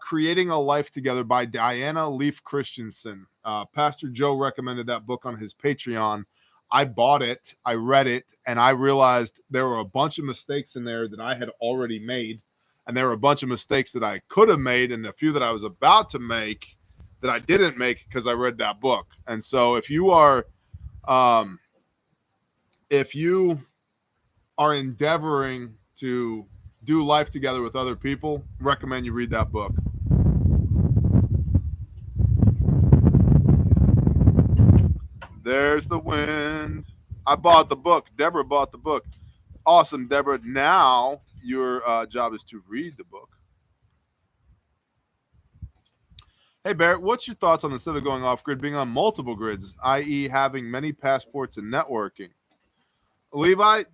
Creating a Life Together by Diana Leaf Christensen. Pastor Joe recommended that book on his Patreon. I bought it, I read it, and I realized there were a bunch of mistakes in there that I had already made, and there were a bunch of mistakes that I could have made, and a few that I was about to make that I didn't make because I read that book. And so if you are endeavoring to do life together with other people, recommend you read that book. There's the wind. I bought the book. Deborah bought the book. Awesome, Deborah. Now your job is to read the book. Hey, Barrett, what's your thoughts on, instead of going off-grid, being on multiple grids, i.e. having many passports and networking? Levi,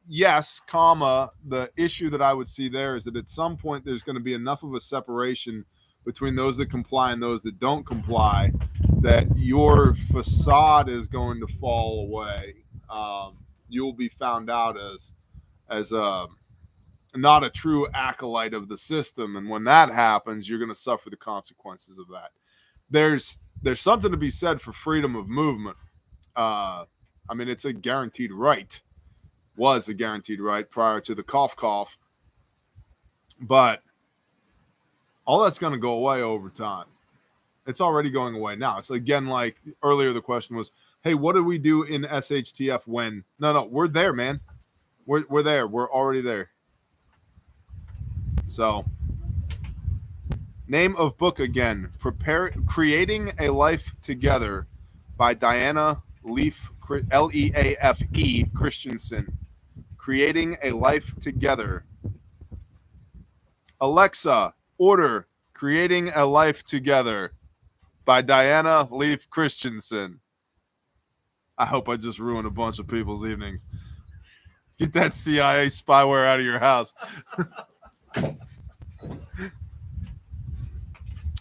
yes, the issue that I would see there is that at some point there's going to be enough of a separation between those that comply and those that don't comply that your facade is going to fall away. You'll be found out as not a true acolyte of the system, and when that happens, you're going to suffer the consequences of that. There's something to be said for freedom of movement. It's a guaranteed right. Was a guaranteed right prior to the cough, but all that's going to go away over time. It's already going away now. So again, like earlier, the question was, hey, what do we do in SHTF when? No, we're there, man. We're there. We're already there. So, name of book again: Creating a Life Together by Diana Leaf, Leafe Christensen. Creating a Life Together. Alexa, order Creating a Life Together by Diana Leaf Christensen. I hope I just ruined a bunch of people's evenings. Get that CIA spyware out of your house.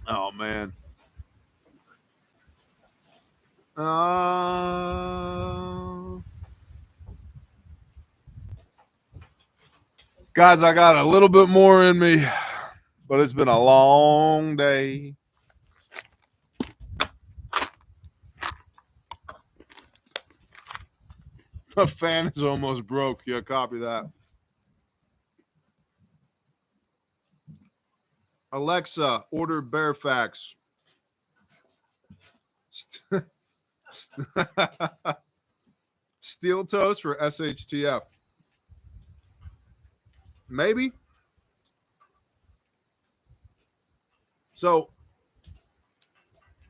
Oh, man. Guys, I got a little bit more in me, but it's been a long day. A fan is almost broke. Yeah, copy that. Alexa, order Bearfax. Steel toes for SHTF. Maybe. So,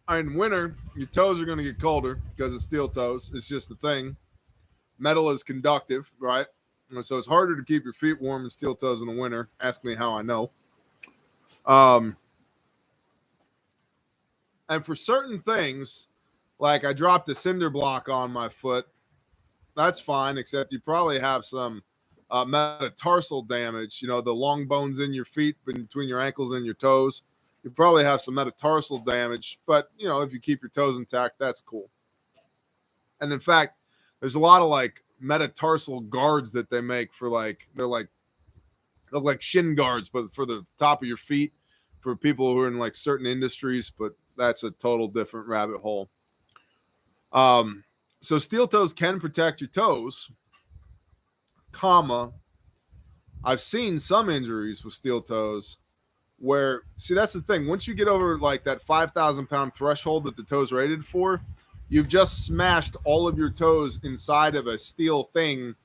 in winter, your toes are going to get colder because it's steel toes. It's just the thing. Metal is conductive, right? And so it's harder to keep your feet warm in steel toes in the winter. Ask me how I know. And for certain things, like I dropped a cinder block on my foot, that's fine, except you probably have some metatarsal damage, you know, the long bones in your feet between your ankles and your toes. You probably have some metatarsal damage, but, you know, if you keep your toes intact, that's cool. And in fact, there's a lot of like metatarsal guards that they make for like, they're like shin guards, but for the top of your feet for people who are in like certain industries, but that's a total different rabbit hole. So steel toes can protect your toes, comma. I've seen some injuries with steel toes where, see, that's the thing. Once you get over like that 5,000 pound threshold that the toe's rated for, you've just smashed all of your toes inside of a steel thing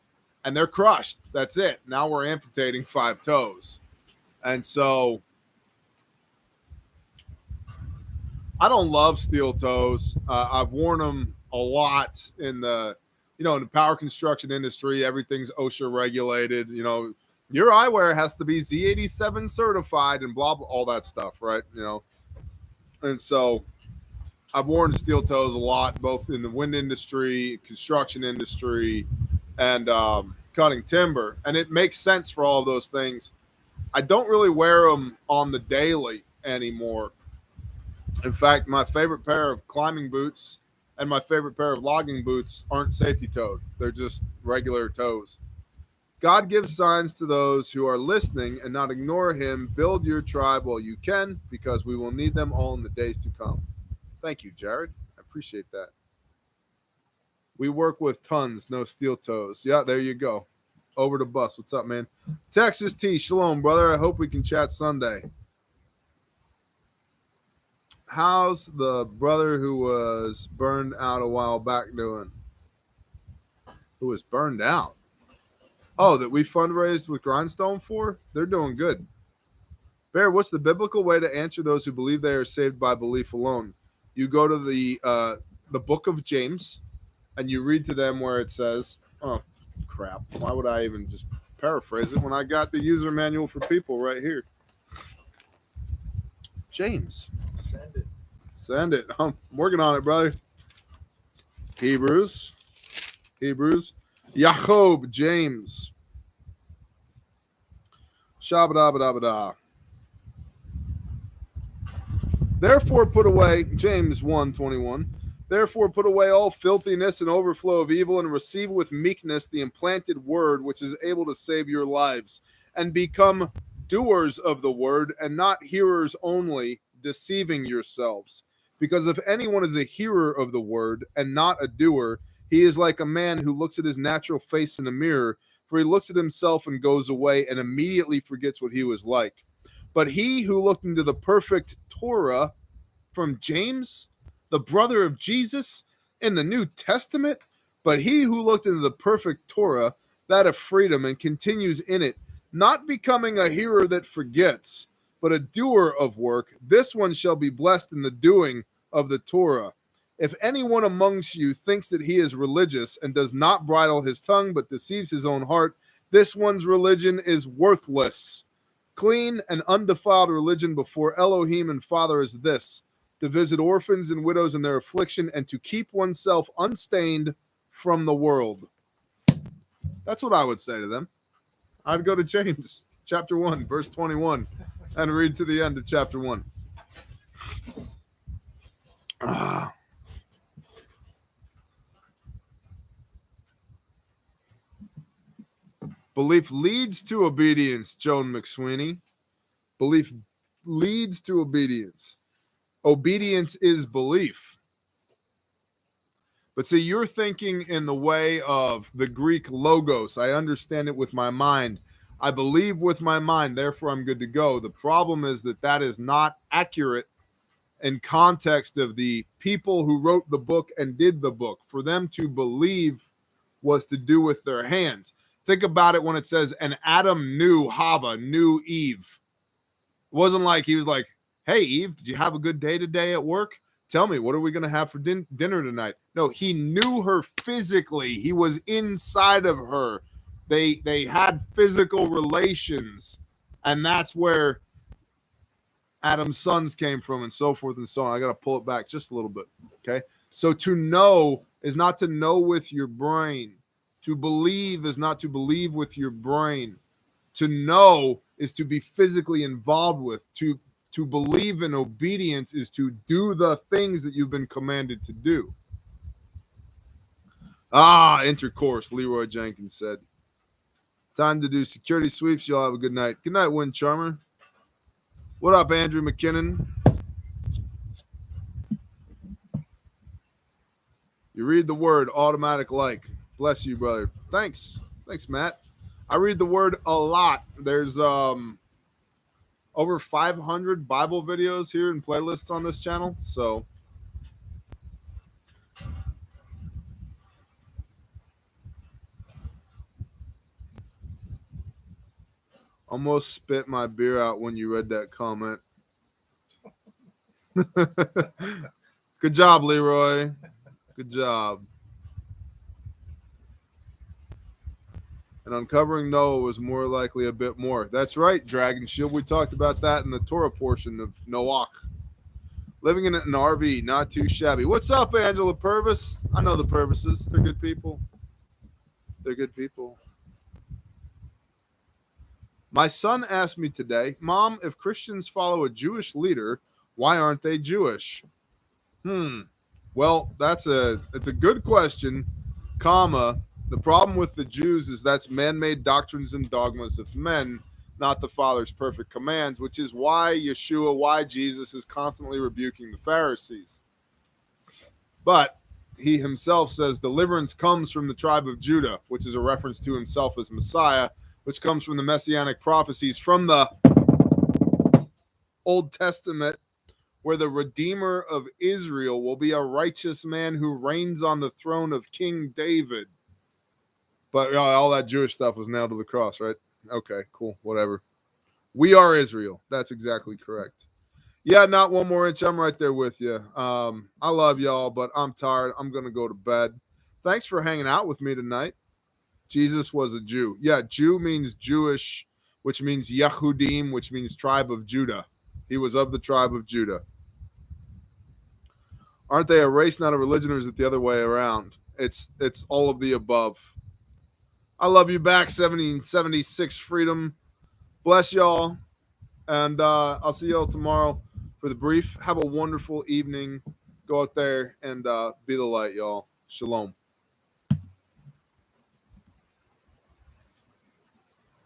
and they're crushed. That's it. Now we're amputating 5 toes. And so I don't love steel toes. I've worn them a lot in the, you know, in the power construction industry. Everything's OSHA regulated. You know, your eyewear has to be Z87 certified and blah, blah, all that stuff, right? You know, and so I've worn steel toes a lot, both in the wind industry, construction industry, and cutting timber. And it makes sense for all of those things. I don't really wear them on the daily anymore. In fact, my favorite pair of climbing boots and my favorite pair of logging boots aren't safety toed. They're just regular toes. God gives signs to those who are listening and not ignore him. Build your tribe while you can, because we will need them all in the days to come. Thank you, Jared. I appreciate that. We work with tons, no steel toes. Yeah, there you go. Over to Bus. What's up, man? Texas T, shalom, brother. I hope we can chat Sunday. How's the brother who was burned out a while back doing? Who was burned out? Oh, that we fundraised with Grindstone for? They're doing good. Bear, what's the biblical way to answer those who believe they are saved by belief alone? You go to the book of James, and you read to them where it says, oh, crap. Why would I even just paraphrase it when I got the user manual for people right here? James. Send it. I'm working on it, brother. Hebrews. Jacob, James. Shabba-dabba-dabba-da. Therefore put away, James 1:21. Therefore put away all filthiness and overflow of evil, and receive with meekness the implanted word, which is able to save your lives, and become doers of the word and not hearers only, deceiving yourselves. Because if anyone is a hearer of the word and not a doer, he is like a man who looks at his natural face in a mirror, for he looks at himself and goes away and immediately forgets what he was like. But he who looked into the perfect Torah, from James, the brother of Jesus in the New Testament, but he who looked into the perfect Torah, that of freedom, and continues in it, not becoming a hearer that forgets, but a doer of work, this one shall be blessed in the doing of the Torah. If anyone amongst you thinks that he is religious and does not bridle his tongue, but deceives his own heart, this one's religion is worthless. Clean and undefiled religion before Elohim and Father is this: to visit orphans and widows in their affliction, and to keep oneself unstained from the world. That's what I would say to them. I'd go to James chapter 1, verse 21, and read to the end of chapter 1. Belief leads to obedience, Joan McSweeney. Belief leads to obedience. Obedience is belief. But see, you're thinking in the way of the Greek logos. I understand it with my mind. I believe with my mind, therefore I'm good to go. The problem is that that is not accurate in context of the people who wrote the book and did the book. For them to believe was to do with their hands. Think about it when it says, and Adam knew Hava, knew Eve. It wasn't like he was like, hey, Eve, did you have a good day today at work? Tell me, what are we going to have for dinner tonight? No, he knew her physically. He was inside of her. They had physical relations, and that's where Adam's sons came from, and so forth and so on. I got to pull it back just a little bit, okay? So to know is not to know with your brain. To believe is not to believe with your brain. To know is to be physically involved with. To believe in obedience is to do the things that you've been commanded to do. Intercourse, Leroy Jenkins said. Time to do security sweeps. Y'all have a good night. Good night, Wind Charmer. What up, Andrew McKinnon? You read the word automatic like. Bless you, brother. Thanks. Thanks, Matt. I read the word a lot. There's over 500 Bible videos here and playlists on this channel. So almost spit my beer out when you read that comment. Good job, Leroy. Good job. And uncovering Noah was more likely a bit more. That's right, Dragon Shield. We talked about that in the Torah portion of Noach. Living in an RV, not too shabby. What's up, Angela Purvis? I know the Purvises. They're good people. They're good people. My son asked me today, Mom, if Christians follow a Jewish leader, why aren't they Jewish? Well, it's a good question, comma. The problem with the Jews is that's man-made doctrines and dogmas of men, not the Father's perfect commands, which is why Yeshua, why Jesus is constantly rebuking the Pharisees. But he himself says deliverance comes from the tribe of Judah, which is a reference to himself as Messiah, which comes from the messianic prophecies from the Old Testament, where the Redeemer of Israel will be a righteous man who reigns on the throne of King David. But all that Jewish stuff was nailed to the cross, right? Okay, cool, whatever. We are Israel. That's exactly correct. Yeah, not one more inch. I'm right there with you. I love y'all, but I'm tired. I'm going to go to bed. Thanks for hanging out with me tonight. Jesus was a Jew. Yeah, Jew means Jewish, which means Yehudim, which means tribe of Judah. He was of the tribe of Judah. Aren't they a race, not a religion, or is it the other way around? It's all of the above. I love you back, 1776 Freedom. Bless y'all. And I'll see y'all tomorrow for the brief. Have a wonderful evening. Go out there and be the light, y'all. Shalom.